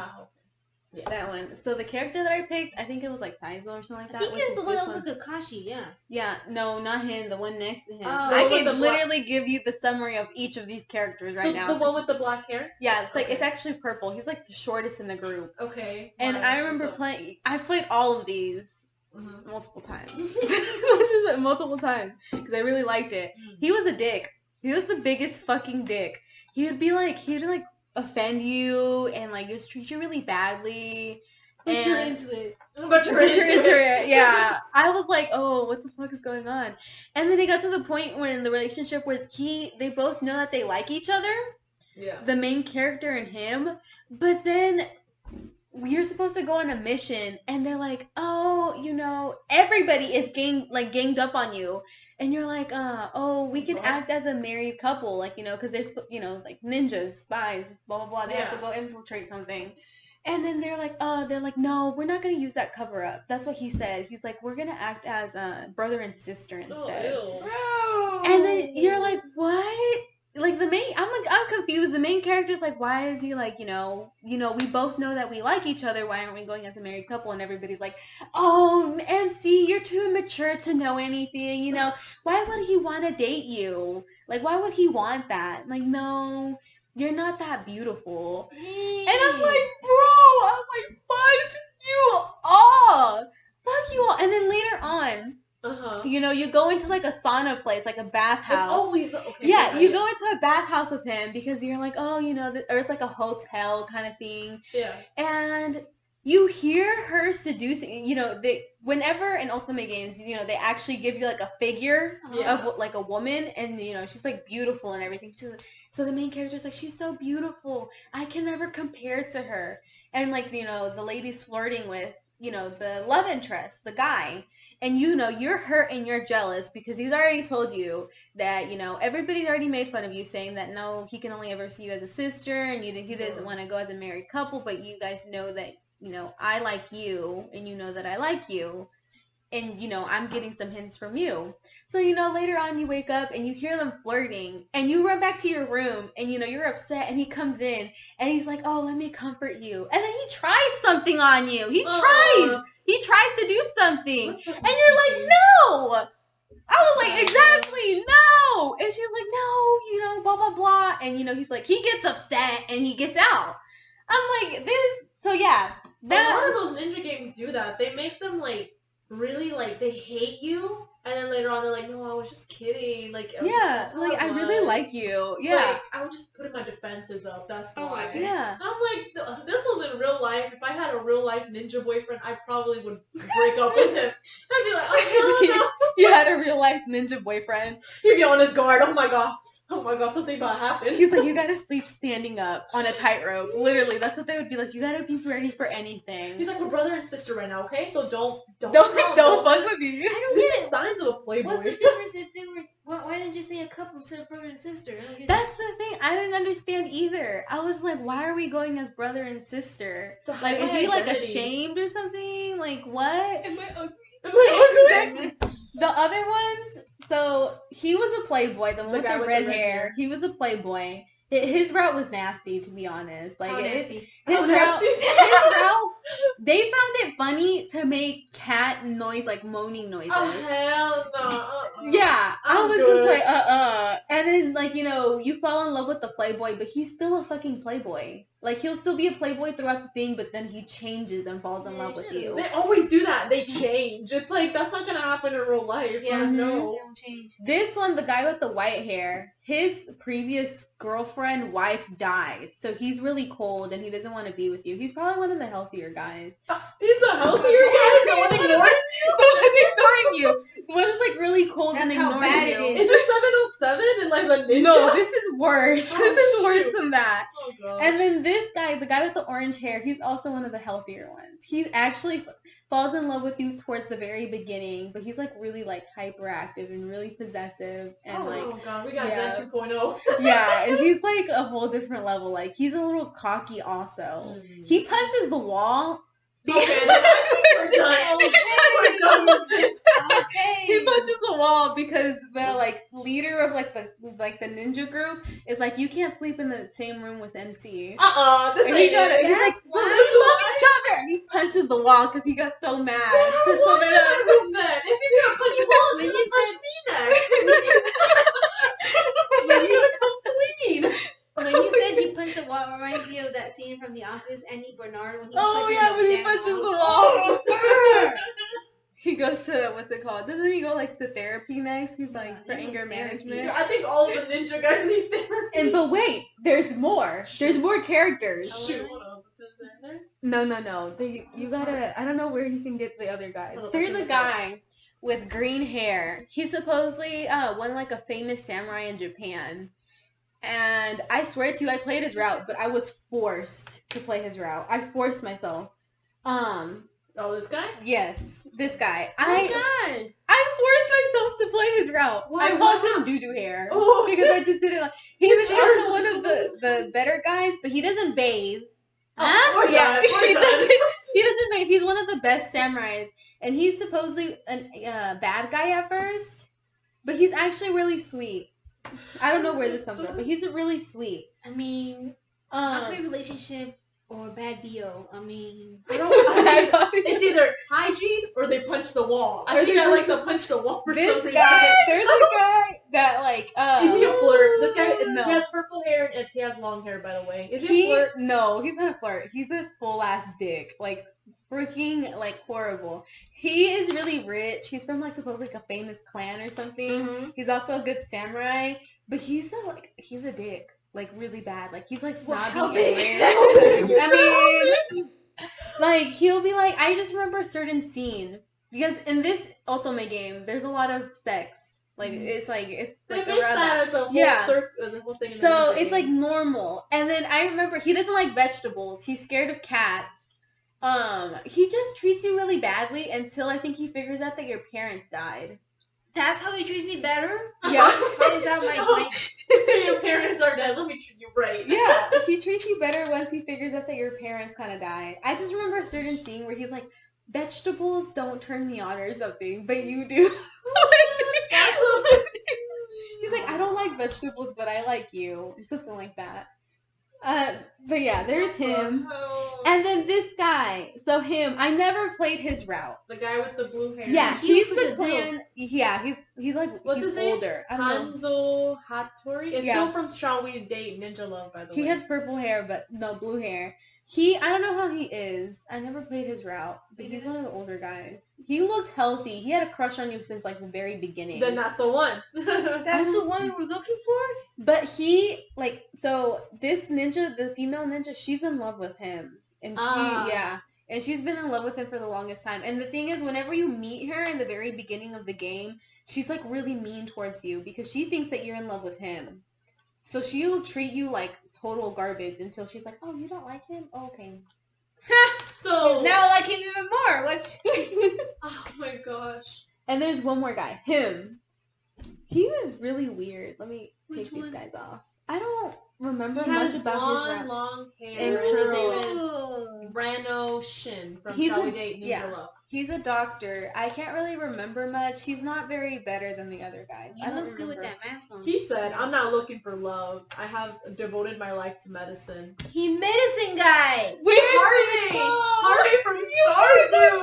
S2: Yeah. That one. So the character that I picked, I think it was like Saizo or something like that.
S1: I think it's the one that looks like Kakashi, yeah.
S2: Yeah, no, not him. The one next to him.
S1: Oh,
S2: I can literally give you the summary of each of these characters right now.
S3: The one with the black hair?
S2: Yeah, it's like it's actually purple. He's like the shortest in the group.
S3: Okay.
S2: And I remember playing. I've played all of these multiple times. Multiple times because I really liked it. He was a dick. He was the biggest fucking dick. He would offend you and like just treat you really badly.
S1: But you're into it.
S2: But you're into it. Yeah. I was like, oh, what the fuck is going on? And then it got to the point when the relationship where they both know that they like each other.
S3: Yeah.
S2: The main character and him. But then you're supposed to go on a mission and they're like, oh, everybody is ganged up on you. And you're like, we can act as a married couple, like, because there's, like ninjas, spies, blah, blah, blah. They have to go infiltrate something. And then they're like, no, we're not going to use that cover up. That's what he said. He's like, we're going to act as brother and sister instead.
S3: Oh,
S2: and then you're like, what? Like I'm confused. The main character's like, why is he like, we both know that we like each other. Why aren't we going as a married couple? And everybody's like, oh, MC, you're too immature to know anything. Why would he want to date you? Like, why would he want that? Like, no, you're not that beautiful. Hey. And I'm like, fuck you all. Fuck you all. And then later on, you go into like a sauna place, like a bathhouse.
S3: It's always okay.
S2: Yeah, you go into a bathhouse with him because you're like, or it's like a hotel kind of thing.
S3: Yeah.
S2: And you hear her seducing. Whenever in Otome games, they actually give you like a figure of like a woman, and she's like beautiful and everything. So the main character's like, she's so beautiful. I can never compare to her. And like the lady's flirting with the love interest, the guy. And you're hurt and you're jealous because he's already told you that, everybody's already made fun of you saying that, no, he can only ever see you as a sister and he doesn't want to go as a married couple, but you guys know that, I like you and you know that I like you. And, I'm getting some hints from you. So, later on you wake up and you hear them flirting and you run back to your room and, you're upset and he comes in and he's like, oh, let me comfort you. And then he tries something on you. He tries to do something. And you're like, no. I was like, exactly, no. And she's like, no, blah, blah, blah. And, he's like, he gets upset and he gets out. I'm like, so yeah.
S3: A lot of those ninja games do that. They make them like, really like they hate you, and then later on they're like, no, I was just kidding. Like,
S2: I really like you. Yeah,
S3: like, I was just putting my defenses up. That's why.
S2: Yeah.
S3: I'm like, this was in real life. If I had a real life ninja boyfriend, I probably would break up with him. I'd be like, oh no.
S2: You had a real life ninja boyfriend.
S3: He'd be on his guard. Oh my god, something about to happen.
S2: He's like, you gotta sleep standing up on a tightrope. Literally, that's what they would be like. You gotta be ready for anything.
S3: He's like, we're brother and sister right now, okay? So don't
S2: fuck with me.
S1: I don't get it.
S3: Signs of a playboy.
S1: What's the difference if they were? Why didn't you say a couple instead of brother and sister?
S2: That's the thing. I didn't understand either. I was like, why are we going as brother and sister? Like, is he like ashamed or something? Like, what?
S1: Am I ugly?
S2: Exactly. The other ones, so he was a playboy. The one with the red hair, he was a playboy. His route was nasty, to be honest. Like his route They found it funny to make cat noise, like moaning noises.
S3: Oh, hell no.
S2: Yeah, I was
S3: good.
S2: just like, And then, like, you know, you fall in love with the playboy, but he's still a fucking playboy. Like, he'll still be a playboy throughout the thing, but then he changes and falls in love with you.
S3: They always do that. They change. It's like, that's not gonna happen in real life.
S1: Yeah,
S3: no.
S1: They don't change.
S2: This one, the guy with the white hair, his previous girlfriend, wife died. So he's really cold and he doesn't want to be with you. He's probably one of the healthier guys.
S3: He's the healthier guy? The one ignoring you?
S2: The one ignoring you. The one who's like really cold
S1: That's
S2: and
S1: how
S2: ignoring
S1: bad
S2: you.
S1: it is.
S3: Is it 707 and like the ninja?
S2: No, this is worse.
S3: Oh,
S2: this is worse
S3: shoot.
S2: than that.
S3: Oh, God.
S2: And then this guy, the guy with the orange hair, he's also one of the healthier ones. He actually falls in love with you towards the very beginning, but he's like really like hyperactive and really possessive and
S3: oh God, we got
S2: yeah.
S3: Zen 2.0.
S2: Yeah, and he's like a whole different level. Like he's a little cocky also. He punches the wall.
S3: Okay, then we're done. We're done with this.
S1: Okay.
S2: He punches the wall because the like leader of like the ninja group is like, you can't sleep in the same room with MC.
S3: This
S2: And
S3: ain't
S2: he's like,
S3: it.
S2: we love each other. And he punches the wall because he got so mad. To sum it up.
S3: Room then. If he's gonna punch walls, he's gonna punch me next. When you come swinging.
S1: When you said he punched the wall, it reminds me of that scene from The Office, Andy Bernard, when he
S2: When he punches the wall. He goes to, what's it called? Doesn't he go like to therapy next? He's like for anger management.
S3: I think all of the ninja guys need therapy.
S2: But wait, there's more. There's more characters.
S3: Shoot. Hold on. Is there there?
S2: No. You gotta. I don't know where you can get the other guys.
S3: Oh,
S2: There's
S3: okay.
S2: a guy with green hair. He's supposedly one like a famous samurai in Japan. And I swear to you, I played his route, but I was forced to play his route. I forced myself.
S3: Oh, this guy?
S2: Yes, this guy.
S1: Oh my God.
S2: I forced myself to play his route.
S3: Why?
S2: I called him doo-doo hair.
S3: Oh.
S2: Because I just didn't like. He was also one of the better guys, but he doesn't bathe.
S3: Oh, we're
S2: Yeah,
S3: done.
S2: he
S3: We're done.
S2: doesn't bathe. He's one of the best samurais, and he's supposedly a bad guy at first, but he's actually really sweet. I don't know where this comes from, but he's really sweet.
S1: I mean, toxic relationship or bad BO. I mean,
S3: It's either hygiene or they punch the wall. I think I like to punch the wall for
S2: this
S3: some reason.
S2: guy. There's a guy that like.
S3: Is he a flirt? This guy
S2: no.
S3: he has purple hair and he has long hair, by the way. Is he a flirt?
S2: No, he's not a flirt. He's a full ass dick. Like freaking like horrible. He is really rich. He's from like supposedly like a famous clan or something.
S3: Mm-hmm.
S2: He's also a good samurai, but he's a dick. Like really bad. Like he's like snobby and rich. I mean, like he'll be like, I just remember a certain scene because in this Otome game, there's a lot of sex. Like it's like
S3: They
S2: like
S3: make
S2: around
S3: that as a whole the whole thing. In
S2: so
S3: the
S2: it's like
S3: games.
S2: normal. And then I remember he doesn't like vegetables. He's scared of cats. He just treats you really badly until I think he figures out that your parents died.
S1: that's how he treats me better?
S2: Yeah.
S1: How is that my
S3: Your parents are dead. Let me treat you right.
S2: Yeah, he treats you better once he figures out that your parents kind of died. I just remember a certain scene where he's like, vegetables don't turn me on or something, but you do. He's like, I don't like vegetables, but I like you, or something like that. But yeah, there's him. And then this guy. So him, I never played his route.
S3: The guy with the blue hair.
S2: Yeah,
S1: He
S2: he's
S1: looks like
S2: the
S1: a
S2: clan. Yeah, he's like,
S3: What's
S2: he's
S3: his name?
S2: older. I don't know.
S3: Hanzo Hattori. It's
S2: Yeah.
S3: still from Shall We Date Ninja Love, by the way.
S2: He has purple hair, but no blue hair. I don't know how he is. I never played his route, but he's one of the older guys. He looked healthy. He had a crush on you since like the very beginning.
S3: Then that's the one.
S1: That's the one we were looking for?
S2: But he so this ninja, the female ninja, she's in love with him, and and she's been in love with him for the longest time. And the thing is, whenever you meet her in the very beginning of the game, she's like really mean towards you because she thinks that you're in love with him. So she'll treat you like total garbage until she's like, "Oh, you don't like him? Oh, okay."
S3: So
S1: now I like him even more. What?
S3: Oh my gosh.
S2: And there's one more guy. Him. He was really weird. Let me take
S1: Which
S2: these
S1: one?
S2: guys off. I don't remember
S3: He
S2: much
S3: has
S2: about his route.
S3: long
S2: And
S3: hair, and his name
S2: curls.
S3: is Rano Shin from
S2: He's
S3: Shall
S2: a-
S3: We Date Ninja
S2: yeah.
S3: Love.
S2: He's a doctor. I can't really remember much. He's not very better than the other guys.
S1: He looks good with that mask on.
S3: He said, "I'm not looking for love. I have devoted my life to medicine."
S1: He medicine guy.
S3: Wait, Harvey from Stardew.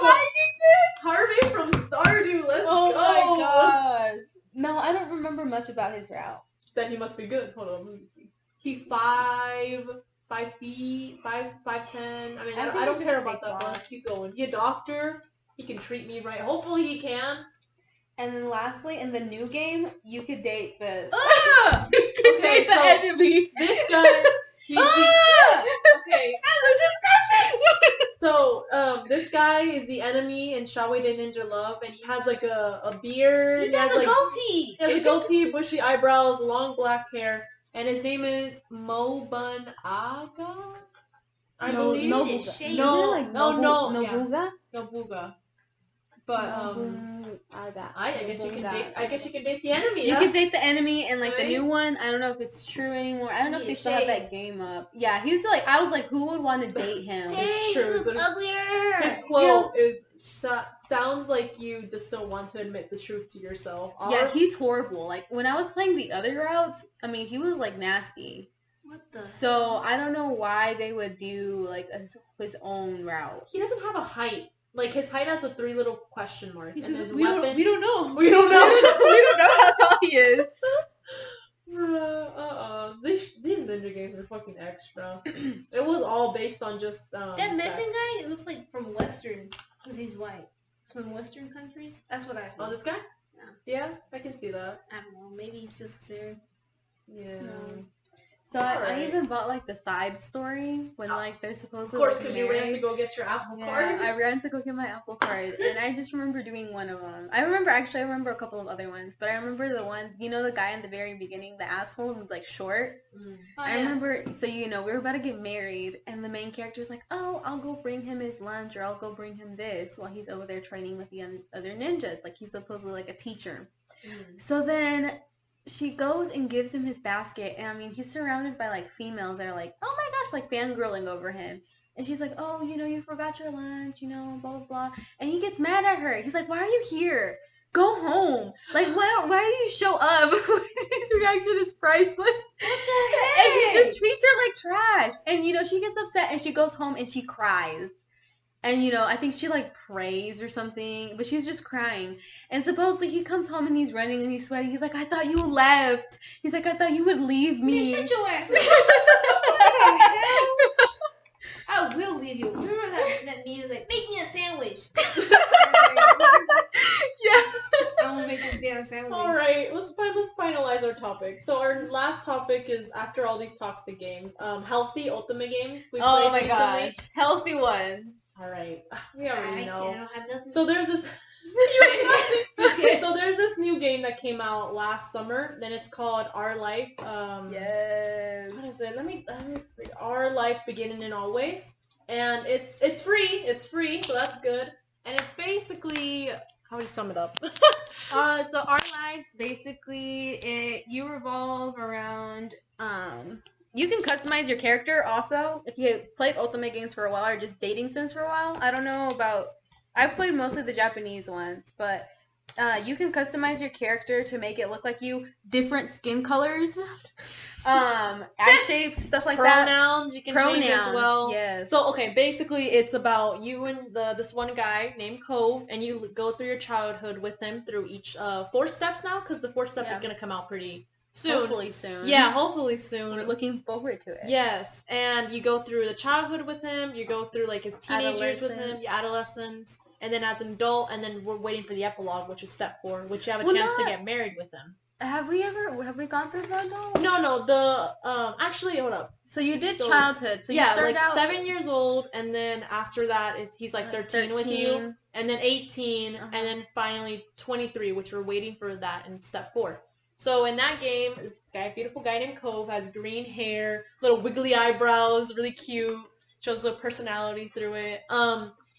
S3: Harvey from Stardew. Let's go.
S2: Oh my gosh. No, I don't remember much about his route.
S3: Then he must be good. Hold on, let me see. He's 5'10". I mean, I don't care about that. But let's keep going. He a doctor. He can treat me right. Hopefully he can.
S2: And then lastly, in the new game, you could date the
S3: okay, so
S2: enemy.
S3: This guy. Okay.
S1: That looks disgusting.
S3: So, this guy is the enemy in Shall We Date Ninja Love, and he has like a beard.
S1: He has a goatee.
S3: He has a goatee, bushy eyebrows, long black hair, and his name is Mobun Aga. I believe. Nobuga. But I guess you can date. I guess you can date the enemy.
S2: You can date the enemy, and like the new one, I don't know if it's true anymore. I don't know if they still have that game up. Yeah, he's like, I was like, who would want to date him?
S1: Dang, it's true. He looks uglier.
S3: His quote is sounds like you just don't want to admit the truth to yourself.
S2: Yeah, he's horrible. Like when I was playing the other routes, I mean, he was like nasty.
S1: What the?
S2: So I don't know why they would do like his own route.
S3: He doesn't have a height. Like his height has the 3 little question marks. And his
S2: we don't know.
S3: We don't know.
S2: We don't know how tall he is.
S3: These ninja games are fucking extra. It was all based on just
S1: that missing guy. It looks like from Western, because he's white. From Western countries. That's what I feel.
S3: Oh, this guy?
S1: Yeah,
S3: I can see that.
S1: I don't know. Maybe he's just there.
S3: Yeah.
S2: No. So I even bought like the side story when like they're supposed to.
S3: Of course, because you ran to go get your Apple card.
S2: I ran to go get my Apple card, and I just remember doing one of them. I remember a couple of other ones, but I remember the one. You know, the guy in the very beginning, the asshole who's like short.
S1: Oh,
S2: I remember. So we were about to get married, and the main character was like, "Oh, I'll go bring him his lunch, or I'll go bring him this," while he's over there training with the other ninjas. Like he's supposedly like a teacher. So then she goes and gives him his basket, and I mean, he's surrounded by like females that are like, oh my gosh, like fangirling over him. And she's like, oh, you forgot your lunch, blah, blah, blah. And he gets mad at her. He's like, why are you here? Go home. Like, why do you show up? His reaction is priceless. What
S1: the heck?
S2: And he just treats her like trash. And, she gets upset, and she goes home, and she cries. And, I think she, like, prays or something. But she's just crying. And supposedly he comes home and he's running and he's sweating. He's like, I thought you left. He's like, I thought you would leave me.
S1: Man, shut your ass up. I will leave you. Remember that meme was like, make me a sandwich.
S2: Yeah.
S1: I'm gonna make this damn sandwich.
S3: Alright, let's finalize our topic. So our last topic is, after all these toxic games, healthy Otome games we played recently.
S2: Gosh. Healthy ones.
S3: Alright. We already know.
S1: I don't have nothing.
S3: So there's this So there's this new game that came out last summer. Then it's called Our Life.
S2: Yes.
S3: What is it? Let me read. Our Life Beginning and Always. And it's free. It's free, so that's good. And it's basically, how do you sum it up?
S2: So Our Life, basically, you revolve around, you can customize your character also. If you played Otome games for a while or just dating sims for a while. I don't know about, I've played mostly the Japanese ones, but you can customize your character to make it look like you. Different skin colors, eye shapes, stuff like that.
S3: Pronouns you can change as well.
S2: Yes.
S3: So okay, basically it's about you and this one guy named Cove, and you go through your childhood with him through each 4 steps now, because the 4th step is gonna come out pretty soon.
S2: Hopefully soon.
S3: Yeah, hopefully soon.
S2: We're looking forward to it.
S3: Yes, and you go through the childhood with him. You go through like his teenagers with him, your adolescence. And then as an adult, and then we're waiting for the epilogue, which is step 4, which you have a chance to get married with him.
S2: Have we gone through that though?
S3: No, the, actually, hold up.
S2: So you did childhood. So
S3: yeah,
S2: you started
S3: like
S2: out
S3: 7 years old, and then after that, he's like 13 with you, and then 18, and then finally 23, which we're waiting for that in step 4. So in that game, this beautiful guy named Cove has green hair, little wiggly eyebrows, really cute, shows a personality through it.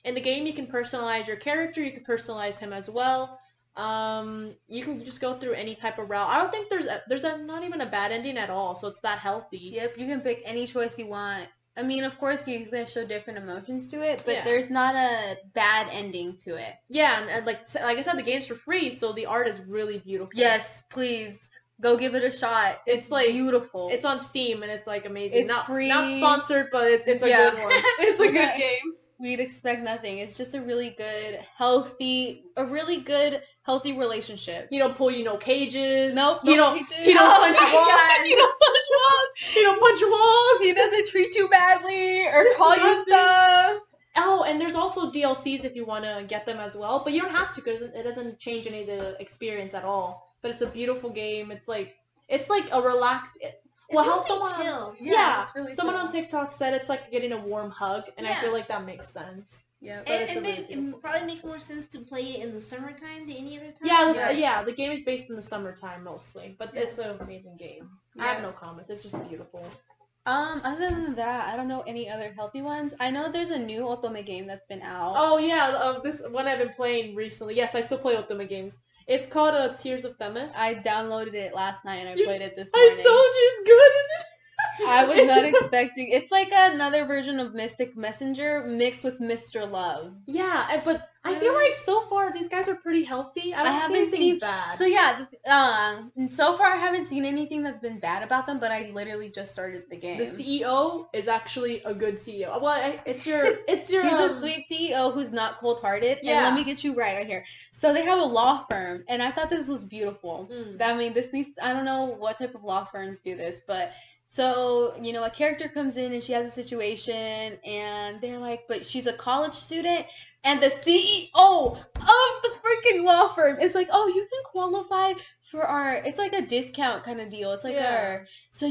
S3: In the game, you can personalize your character. You can personalize him as well. You can just go through any type of route. I don't think there's not even a bad ending at all. So it's that healthy.
S2: Yep, you can pick any choice you want. I mean, of course, he's gonna show different emotions to it, but there's not a bad ending to it.
S3: Yeah, and like I said, the game's for free, so the art is really beautiful.
S2: Yes, please go give it a shot. It's like beautiful.
S3: It's on Steam and it's like amazing.
S2: It's free.
S3: Not sponsored, but it's a good one. It's a good game.
S2: We'd expect nothing. It's just a really good, healthy relationship.
S3: He don't pull you no cages.
S2: Nope.
S3: He don't punch walls. He don't punch walls. He don't punch walls.
S2: He doesn't treat you badly or call you stuff.
S3: Oh, and there's also DLCs if you want to get them as well, but you don't have to because it doesn't change any of the experience at all. But it's a beautiful game. It's like a relaxed.
S1: Well, how someone chill.
S3: Yeah, it's really someone on TikTok said it's like getting a warm hug, and I feel like that makes sense.
S2: Yeah,
S1: it probably makes more sense to play it in the summertime than any other time.
S3: Yeah, the game is based in the summertime mostly, but it's an amazing game. I have no comments. It's just beautiful.
S2: Other than that, I don't know any other healthy ones. I know there's a new Otome game that's been out.
S3: Oh yeah, this one I've been playing recently. Yes, I still play Otome games. It's called Tears of Themis.
S2: I downloaded it last night and I played it this morning.
S3: I told you it's good, isn't it?
S2: I was not expecting. It's like another version of Mystic Messenger mixed with Mr. Love.
S3: Yeah, but I feel like so far these guys are pretty healthy. I haven't seen anything bad.
S2: So yeah, so far I haven't seen anything that's been bad about them. But I literally just started the game.
S3: The CEO is actually a good CEO. Well, it's your.
S2: He's a sweet CEO who's not cold-hearted. Yeah. And let me get you right here. So they have a law firm, and I thought this was beautiful. I mean, I don't know what type of law firms do this, but. So, a character comes in and she has a situation and they're like, but she's a college student and the CEO of the freaking law firm is like, oh, you can qualify for it's like a discount kind of deal. It's like so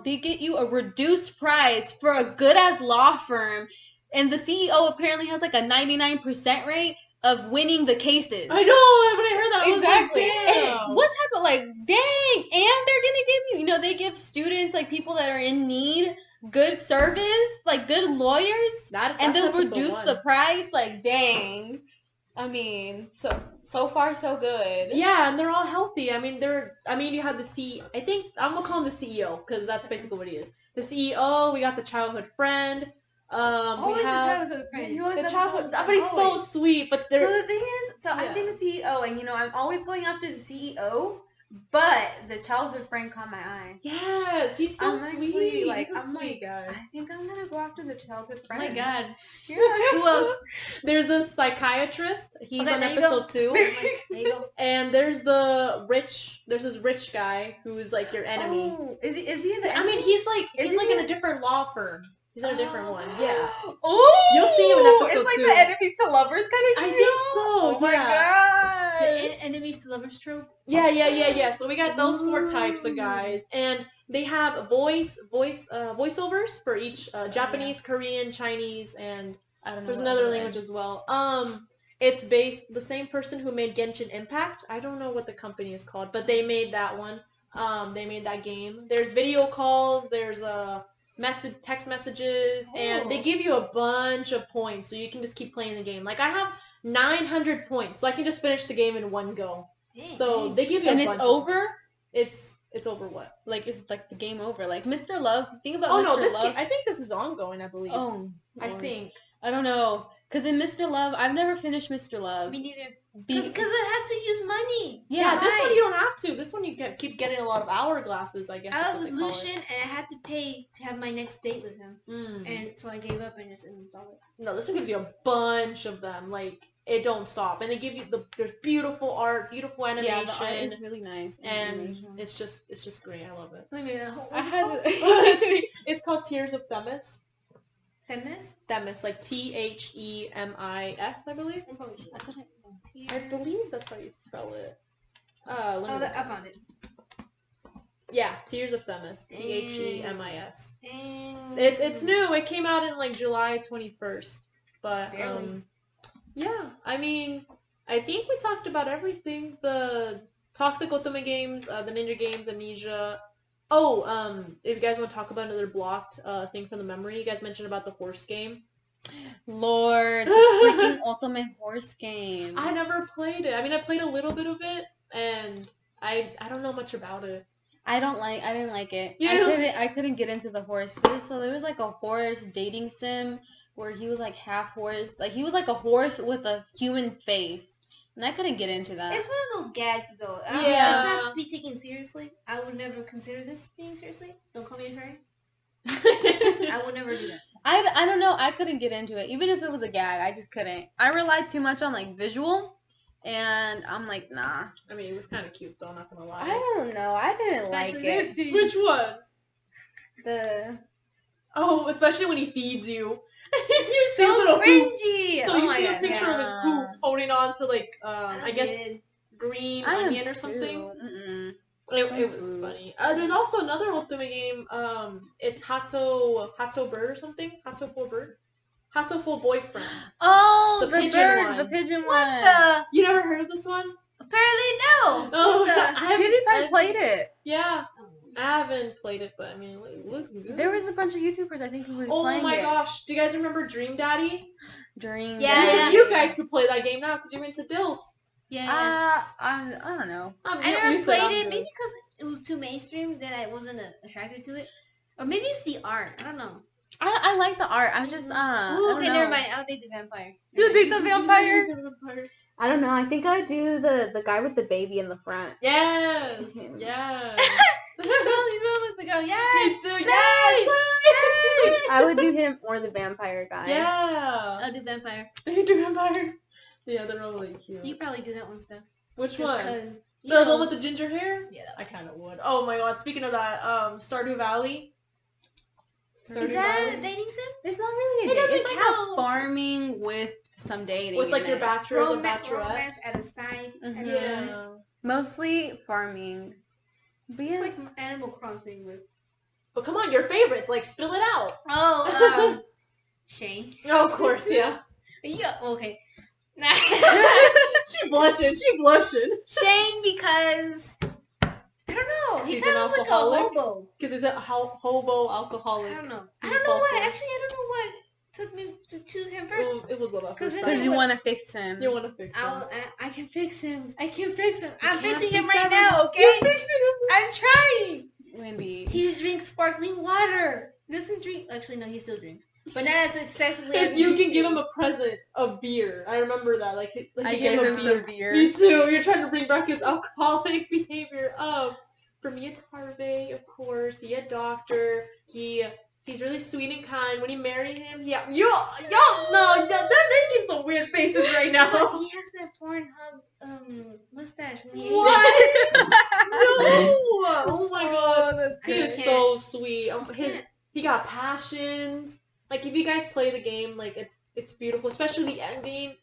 S2: they get you a reduced price for a good ass law firm. And the CEO apparently has like a 99% rate of winning the cases.
S3: I know, when I heard that,
S2: exactly.
S3: I was like,
S2: and what type of dang, and they're gonna give they give students people that are in need good service, good lawyers, and they'll reduce the price. Dang. I mean, so far so good.
S3: Yeah, and they're all healthy. I mean, you have the CEO. I think I'm gonna call him the CEO because that's basically what he is. The CEO. We got the childhood friend. We have
S2: the childhood friend.
S3: The childhood, but he's so sweet. But
S2: so the thing is, I've seen the CEO, and I'm always going after the CEO, but the childhood friend caught my eye.
S3: Yes, he's so sweet. He's a sweet guy.
S2: I think I'm gonna go after the childhood friend.
S1: Oh my god.
S2: Yeah. Who else?
S3: There's a psychiatrist. He's on episode 2.
S1: There you go.
S3: And there's this rich guy who is your enemy.
S2: Oh, is he the enemy?
S3: I mean, he's in a different law firm. He's in a different one, yeah.
S2: Oh,
S3: you'll see him in episode 2.
S2: It's like the enemies to lovers kind of deal.
S3: I think so.
S2: Oh my god.
S1: The enemies to lovers trope.
S3: Yeah. So we got those 4 types of guys, and they have voiceovers for each Japanese, Korean, Chinese, and
S2: I don't know.
S3: There's another language as well. It's based the same person who made Genshin Impact. I don't know what the company is called, but they made that one. They made that game. There's video calls. There's text messages, and they give you a bunch of points, so you can just keep playing the game. I have 900 points, so I can just finish the game in one go. So they give you
S2: and
S3: a bunch.
S2: And it's over?
S3: It's over what?
S2: Is the game over? Mr. Love, think about
S3: Mr.
S2: Love.
S3: I think this is ongoing, I believe.
S2: Oh,
S3: I think.
S2: I don't know. Because in Mr. Love, I've never finished Mr. Love.
S1: Me neither. Because it had to use money.
S3: Yeah, this one you don't have to. This one you keep getting a lot of hourglasses, I guess.
S1: I was with Lucian, and I had to pay to have my next date with him. And so I gave up and just installed it.
S3: No, this one gives you a bunch of them. It don't stop. And they give you there's beautiful art, beautiful animation.
S2: Yeah, the art is really nice.
S3: And it's just great. I love it. It's called Tears of Themis.
S1: Feminist?
S3: Themis, Themis, I believe. I believe that's how you spell it.
S1: I found it.
S3: Yeah, Tears of Themis. Themis. It's new. It came out in July 21st. But yeah, I mean, I think we talked about everything. The Toxic Otome games, the Ninja games, Amnesia. Oh, if you guys want to talk about another blocked thing from the memory, you guys mentioned about the horse game.
S2: Lord, the freaking Otome horse game.
S3: I never played it. I mean, I played a little bit of it, and I don't know much about it.
S2: I didn't like it.
S3: Yeah.
S2: I couldn't get into the horse. There was like a horse dating sim where he was like half horse. Like he was like a horse with a human face. And I couldn't get into that.
S1: It's one of those gags though.
S3: Yeah.
S1: It's not to be taken seriously. I would never consider this being seriously. Don't call me a fairy. I would never do that.
S2: I don't know. I couldn't get into it. Even if it was a gag, I just couldn't. I relied too much on like visual. And I'm like, nah.
S3: I mean, it was kind of cute though, not gonna lie.
S2: I don't know. I didn't
S1: Especially
S2: like it.
S3: Which one? Especially when he feeds you.
S1: So cringy.
S3: So you see a picture of his poop holding on to like I guess green onion or something. It was funny. There's also another Otome game. It's Hato Bird or something. Hato Full Bird. Hato Full Boyfriend.
S2: Oh, the
S3: pigeon
S2: bird,
S3: one.
S2: the pigeon
S1: What
S2: one.
S1: the?
S3: You never heard of this one?
S1: Apparently no.
S3: Oh,
S2: PewDiePie played it.
S3: Yeah. I haven't played it, but I mean, it looks good.
S2: There was a bunch of YouTubers, I think, who was playing it.
S3: Oh my gosh. Do you guys remember Dream Daddy?
S2: Dream
S1: Daddy.
S3: You guys could play that game now because you're into DILFs.
S1: Yeah.
S2: I don't know.
S1: I never played it. Maybe because it was too mainstream that I wasn't attracted to it. Or maybe it's the art. I don't know.
S2: I like the art. I'm just
S1: okay, never mind. I'll take the vampire.
S2: You think the vampire? I don't know. I think I do the guy with the baby in the front.
S3: Yes. Yes.
S1: You still like the girl. Yes.
S3: Me too. Yes.
S2: I would do him or the vampire guy.
S3: Yeah.
S1: I'll do vampire.
S3: You do vampire. Yeah, they're really cute.
S1: You probably do that one stuff.
S3: Which one?
S1: The
S3: one with the ginger hair?
S1: Yeah.
S3: I kind of would. Oh my god. Speaking of that, Stardew Valley.
S1: Is that a dating sim?
S2: It's not really a dating. It's like a farming with some dating.
S3: With like your bachelors and bachelorettes.
S1: Romance at a side.
S2: Mm-hmm.
S3: Yeah.
S2: Mostly farming. But
S1: it's like Animal Crossing with.
S3: But come on, your favorites. Like, spill it out.
S1: Oh, Shane.
S3: Oh, of course, yeah.
S1: Yeah, okay.
S3: She blushing.
S1: Shane because I don't know. He kind of looks like a hobo.
S3: Because he's a hobo alcoholic.
S1: I don't know. I don't know what. Actually, I don't know what took me to choose him first.
S3: It was a lot.
S2: Because you want to fix him.
S3: You want to fix him.
S1: I can fix him. I'm fixing him right now. Okay. You're fixing him. I'm trying.
S2: Wendy.
S1: He drinks sparkling water. He doesn't drink. Actually, no, he still drinks, but not as excessively as.
S3: If you can give him a present of beer, I remember that. I
S2: gave him some beer.
S3: Me too. You're trying to bring back his alcoholic behavior. For me, it's Harvey, of course. He a doctor. He's really sweet and kind. When you marry him, y'all, no, they're making some weird faces right now.
S1: He has that Pornhub mustache.
S3: What? No! Oh my god,
S2: that's
S3: he is so sweet. He got passions. Like if you guys play the game, like it's beautiful, especially the ending.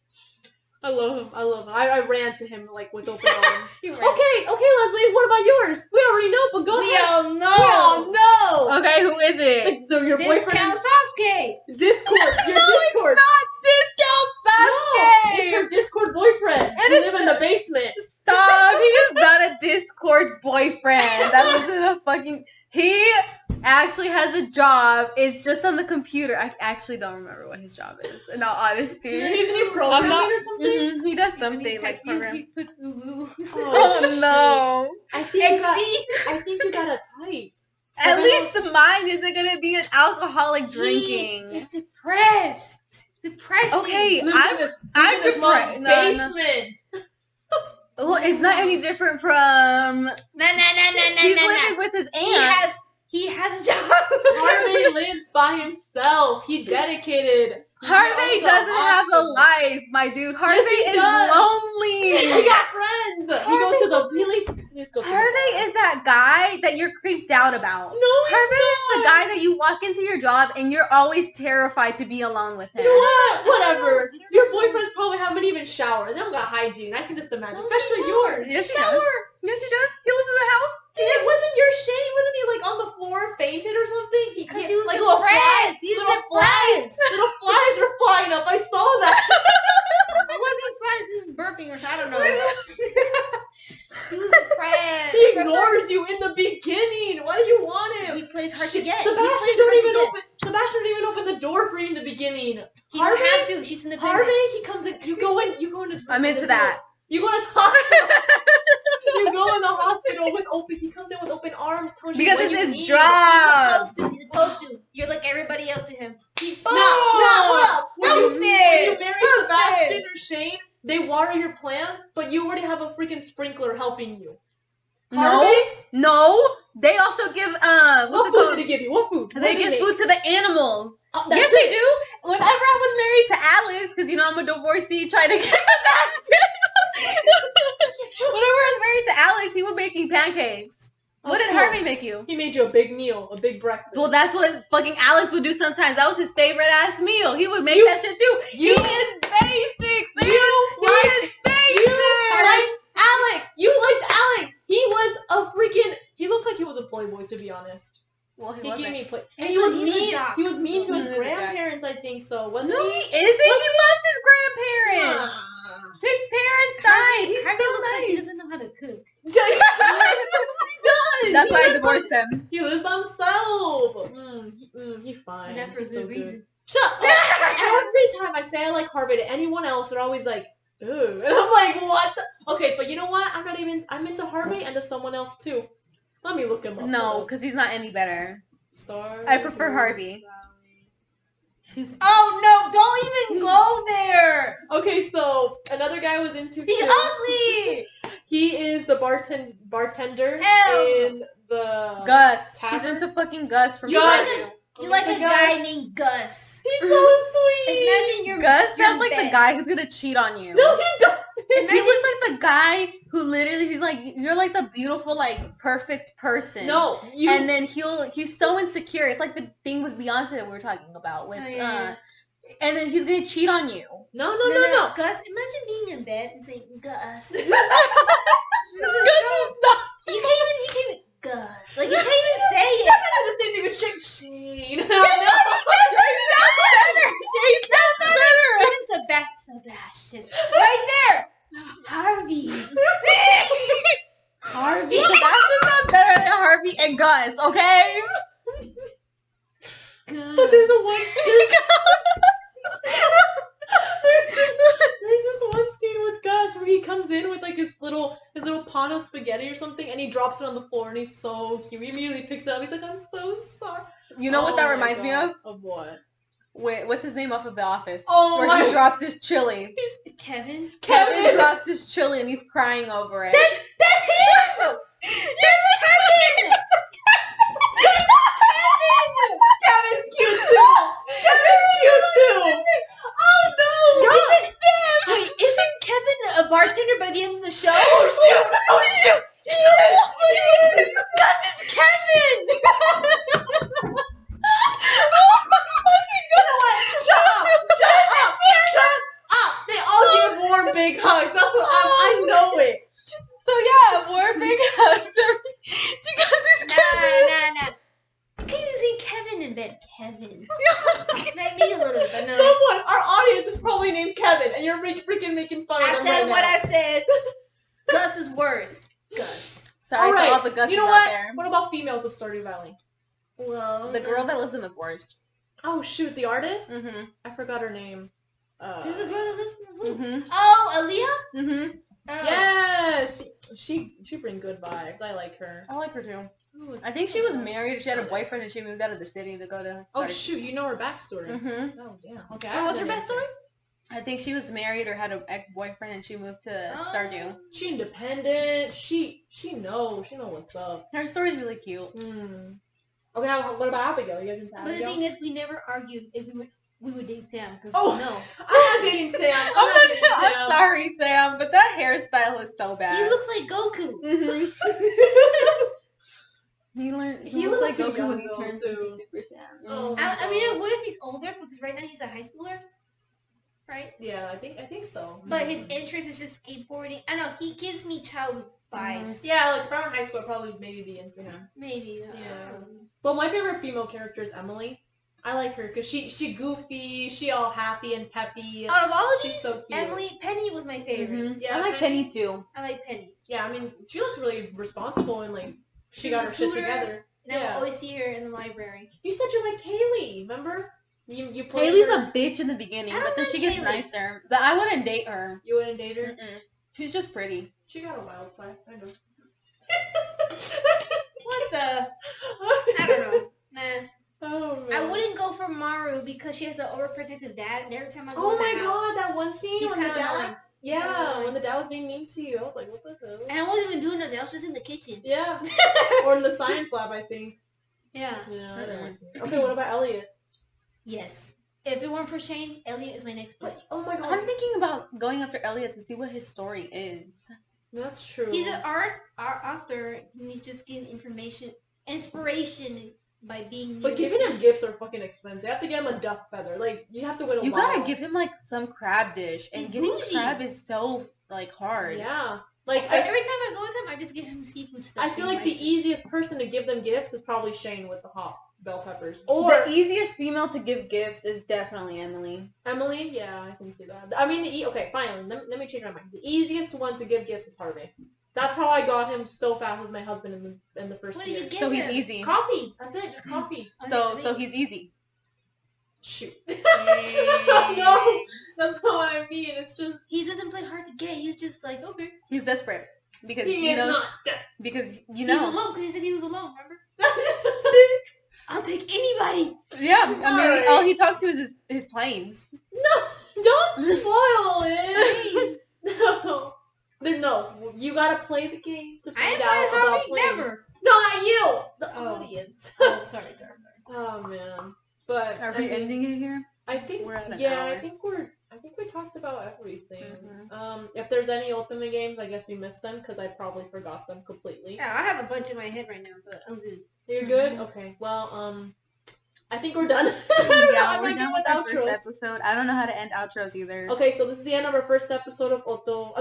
S3: I love him. I ran to him like with open arms. Okay, Leslie, what about yours? We already know, but go ahead.
S1: We all know.
S3: We all know.
S2: Okay, who is it?
S3: Your boyfriend.
S1: Discount Sasuke.
S3: Discord. Your Discord.
S2: It's not Discount Sasuke.
S3: No, it's her Discord boyfriend. And live in the basement.
S2: Stop. He is not a Discord boyfriend. That wasn't a fucking. He actually has a job. It's just on the computer. I actually don't remember what his job is. In all honesty,
S3: Isn't he programming or something?
S2: Mm-hmm, he does something like program.
S1: He puts ooh.
S2: Oh no!
S3: I think you got a type.
S2: At least mine isn't gonna be an alcoholic drinking.
S1: He's depressed. Depression.
S2: Okay,
S3: I'm depressed.
S2: No.
S3: Basement.
S2: Well, it's not any different from.
S1: No.
S2: He's living with his aunt.
S1: He has a job.
S3: Harvey lives by himself. He dedicated.
S2: Harvey doesn't have a life, my dude. Harvey is lonely.
S3: He got friends. He goes to the police.
S2: Harvey is that guy that you're creeped out about.
S3: No,
S2: Harvey is the guy that you walk into your job and you're always terrified to be alone with him.
S3: You know what? Whatever. Your boyfriends probably haven't even showered. They don't got hygiene. I can just imagine. Especially yours.
S2: Yes, he does. Yes, he does. He lives in the house.
S3: Wasn't your Shane? Wasn't he like on the floor fainted or something?
S1: Because he was
S3: like
S1: depressed.
S3: Little flies were flying up. I saw that.
S1: It wasn't flies. He was burping or something. I don't know. He was depressed.
S3: He ignores you in the beginning. Why do you want him?
S1: He plays hard to get.
S3: Sebastian don't even open the door for you in the beginning.
S1: He don't have to. She's in the
S3: Harvey, he comes in. You go in his room.
S2: I'm into that.
S3: You go in his house. You go go in the hospital with open. He comes in with open arms.
S2: Because it's his job.
S1: He's supposed to. You're like everybody else to him.
S3: When you marry Sebastian or Shane, they water your plants, but you already have a freaking sprinkler helping you.
S2: No. They also give
S3: what food did they give you? What food?
S2: They give food to the animals. Yes, they do. Whenever I was married to Alex, because I'm a divorcee trying to get Sebastian. Whenever I was married to Alex, he would make me pancakes. What did Harvey make you?
S3: He made you a big meal, a big breakfast.
S2: Well, that's what fucking Alex would do sometimes. That was his favorite ass meal. He would make that shit too. He is basic. You
S3: liked Alex. You liked Alex. He was a freaking. He looked like he was a playboy, to be honest.
S2: Well,
S3: he gave me play. And he was mean. He was mean to his grandparents, I think so. Wasn't he?
S2: No, he isn't. He loves his grandparents. His parents died. He's
S1: Harvey
S2: so
S1: looks
S2: nice.
S1: like he doesn't know how to cook.
S3: He does.
S2: That's why I divorced them.
S3: He lives by himself. He's fine.
S1: And that for a good reason.
S3: Shut up. Every time I say I like Harvey to anyone else, they're always like, ooh. And I'm like, what the? Okay, but you know what? I'm into Harvey and to someone else too. Let me look him up.
S2: No, because he's not any better.
S3: Star.
S2: I prefer Harvey.
S1: She's. Oh no! Don't even go there.
S3: Okay, so another guy was into.
S1: He's ugly.
S3: He is the bartender in the
S2: Gus.
S3: tavern.
S2: She's into fucking Gus from.
S1: You like a guy named Gus.
S3: He's so sweet.
S1: Imagine your
S2: Gus
S1: your
S2: sounds like the guy who's gonna cheat on you.
S3: No, he doesn't.
S2: He looks like the guy who literally he's like you're like the beautiful like perfect person.
S3: No,
S2: and then he's so insecure. It's like the thing with Beyonce that we were talking about with and then he's gonna cheat on you.
S3: No.
S1: Gus, imagine being in bed and saying Gus. You can't even Gus. Like you can't even say it.
S3: That's the same thing with Shane.
S2: Shane sounds better.
S1: Even Sebastian. Right there. Harvey.
S2: Sebastian sounds better than Harvey and Gus, okay?
S3: But there's this one scene with Gus where he comes in with like his little pan of spaghetti or something, and he drops it on the floor, and he's so cute. He immediately picks it up. He's like, "I'm so sorry."
S2: You know what that reminds me of?
S3: Of what?
S2: Wait, what's his name off of The Office?
S3: Oh,
S2: where he drops his chili.
S1: Kevin
S2: drops his chili and he's crying over it.
S1: That's him! That's Kevin!
S3: Kevin's cute too! Oh no!
S1: Isn't Wait, isn't Kevin a bartender by the end of the show?
S3: Oh shoot! Yes!
S1: Gus is Kevin!
S3: Shut up! They all give War big hugs. That's what I know it.
S2: So yeah, War big hugs. She goes, it's Kevin.
S1: Nah. You can't even say Kevin in bed. Kevin. Maybe a little bit, but no.
S3: Someone, our audience is probably named Kevin, and you're freaking making fun of them.
S1: I said
S3: right
S1: what
S3: now.
S1: I said. Gus is worse. Gus.
S2: Sorry to all the Gus's out there.
S3: What about females of Stardew Valley?
S1: Well,
S2: the girl that lives in the forest.
S3: Oh shoot, the artist?
S2: Mm-hmm.
S3: I forgot her name.
S1: There's a girl that lives in the forest.
S2: Mm-hmm.
S1: Oh, Aaliyah?
S2: Mm-hmm.
S1: Oh.
S3: Yeah, she brings good vibes. I like her.
S2: I like her too. I think she was married. She had a boyfriend and she moved out of the city to go to Stardew.
S3: Oh shoot, you know her backstory.
S2: Mm-hmm.
S3: Oh damn. Okay.
S1: What's her backstory?
S2: I think she was married or had an ex-boyfriend and she moved to Stardew.
S3: She independent. She knows. She know what's up.
S2: Her story's really cute.
S3: Okay, what about Abigail? You guys into Abigail?
S1: But the thing is, we never argued if we would date Sam because
S3: no. I'm not dating Sam.
S2: I'm sorry, Sam, but that hairstyle is so bad.
S1: He looks like Goku.
S2: Mm-hmm. He looks like Goku when he
S3: young,
S2: turns
S3: too.
S2: into Super Saiyan.
S3: Oh,
S1: I mean, what if he's older? Because right now he's a high schooler, right?
S3: Yeah, I think so.
S1: But his interest is just skateboarding. I don't know. He gives me child vibes.
S3: Yeah, like around high school, I'd probably maybe be into him.
S1: Maybe.
S3: Yeah. But my favorite female character is Emily. I like her because she goofy, she all happy and peppy.
S1: Out of all of
S3: She's
S1: these,
S3: so cute.
S1: Penny was my favorite.
S2: Mm-hmm.
S3: Yeah,
S2: I like Penny too.
S1: I like Penny.
S3: Yeah, I mean, she looks really responsible and like she got her shit together.
S1: And I will always see her in the library.
S3: You said you liked Haley, remember? You
S2: Haley's
S3: her.
S2: a bitch in the beginning,
S1: I
S2: but
S1: don't
S2: then
S1: like
S2: she gets
S1: Haley.
S2: nicer. I wouldn't date her.
S3: You wouldn't date her?
S2: Mm-mm. She's just pretty.
S3: She got a wild side, I know.
S1: What the? I don't know. Nah.
S3: Oh, man.
S1: I wouldn't go for Maru because she has an overprotective dad, and every time I go
S3: Oh
S1: in the
S3: my
S1: house,
S3: god, that one scene
S1: he's
S3: when the
S1: kind of
S3: dad.
S1: annoying.
S3: Yeah, when the dad was being mean to you, I was like, what the hell?
S1: And I wasn't even doing nothing. I was just in the kitchen.
S3: Yeah. Or in the science lab, I think.
S1: Yeah.
S3: Yeah. I don't like it. Okay, what about Elliot?
S1: Yes. If it weren't for Shane, Elliot is my next pick.
S3: Oh my god.
S2: I'm thinking about going after Elliot to see what his story is.
S3: That's true.
S1: He's an author, and he's just getting inspiration by being near
S3: But giving him gifts are fucking expensive. You have to give him a duck feather. Like, you have to wait a while.
S2: You gotta give him, like, some crab dish. And
S1: He's
S2: getting
S1: bougie.
S2: crab is so, like, hard.
S3: Yeah. Like,
S1: every time I go with him, I just give him seafood stuff.
S3: I feel like the easiest person to give them gifts is probably Shane with the hot bell peppers.
S2: Or the easiest female to give gifts is definitely Emily.
S3: Emily? Yeah, I can see that. I mean, okay, finally, let me change my mind. The easiest one to give gifts is Harvey. That's how I got him so fast as my husband in the first year.
S2: So he's easy.
S3: Coffee. That's it. Just coffee.
S2: So he's easy.
S3: Shoot.
S1: Hey.
S3: No, that's not what I mean. It's just
S1: he doesn't play hard to get. He's just like, okay.
S2: He's desperate because
S3: he is not.
S2: Because
S1: he's alone. Because he said he was alone. Remember? I'll take anybody.
S2: Yeah, I mean, all he talks to is his planes.
S3: No, don't spoil it. No. No, you gotta play the game to find out about planes. Never. No, not you. The audience.
S1: Oh, sorry.
S3: Oh man. But
S2: are we ending it here?
S3: I think
S2: we're at an
S3: hour.
S2: hour.
S3: I think we talked about everything. If there's any Otome games, I guess we missed them because I probably forgot them completely.
S1: Yeah, I have a bunch in my head right now, but I'm good.
S3: You're good? Okay. Well, I think we're done.
S2: Yeah, we're done with our first episode. I don't know how to end outros either.
S3: Okay, so this is the end of our first episode of Otome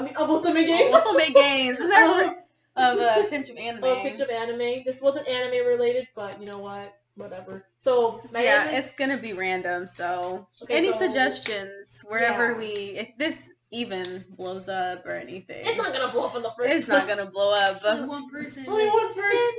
S3: games.
S2: Otome games. This is our of Pinch of Anime.
S3: Oh, Pinch of Anime. This wasn't anime related, but you know what? Whatever. So
S2: it's gonna be random. So any suggestions wherever if this even blows up or anything,
S3: it's not gonna blow up on the first.
S2: It's not gonna blow up.
S1: Only one person.
S3: Only one person.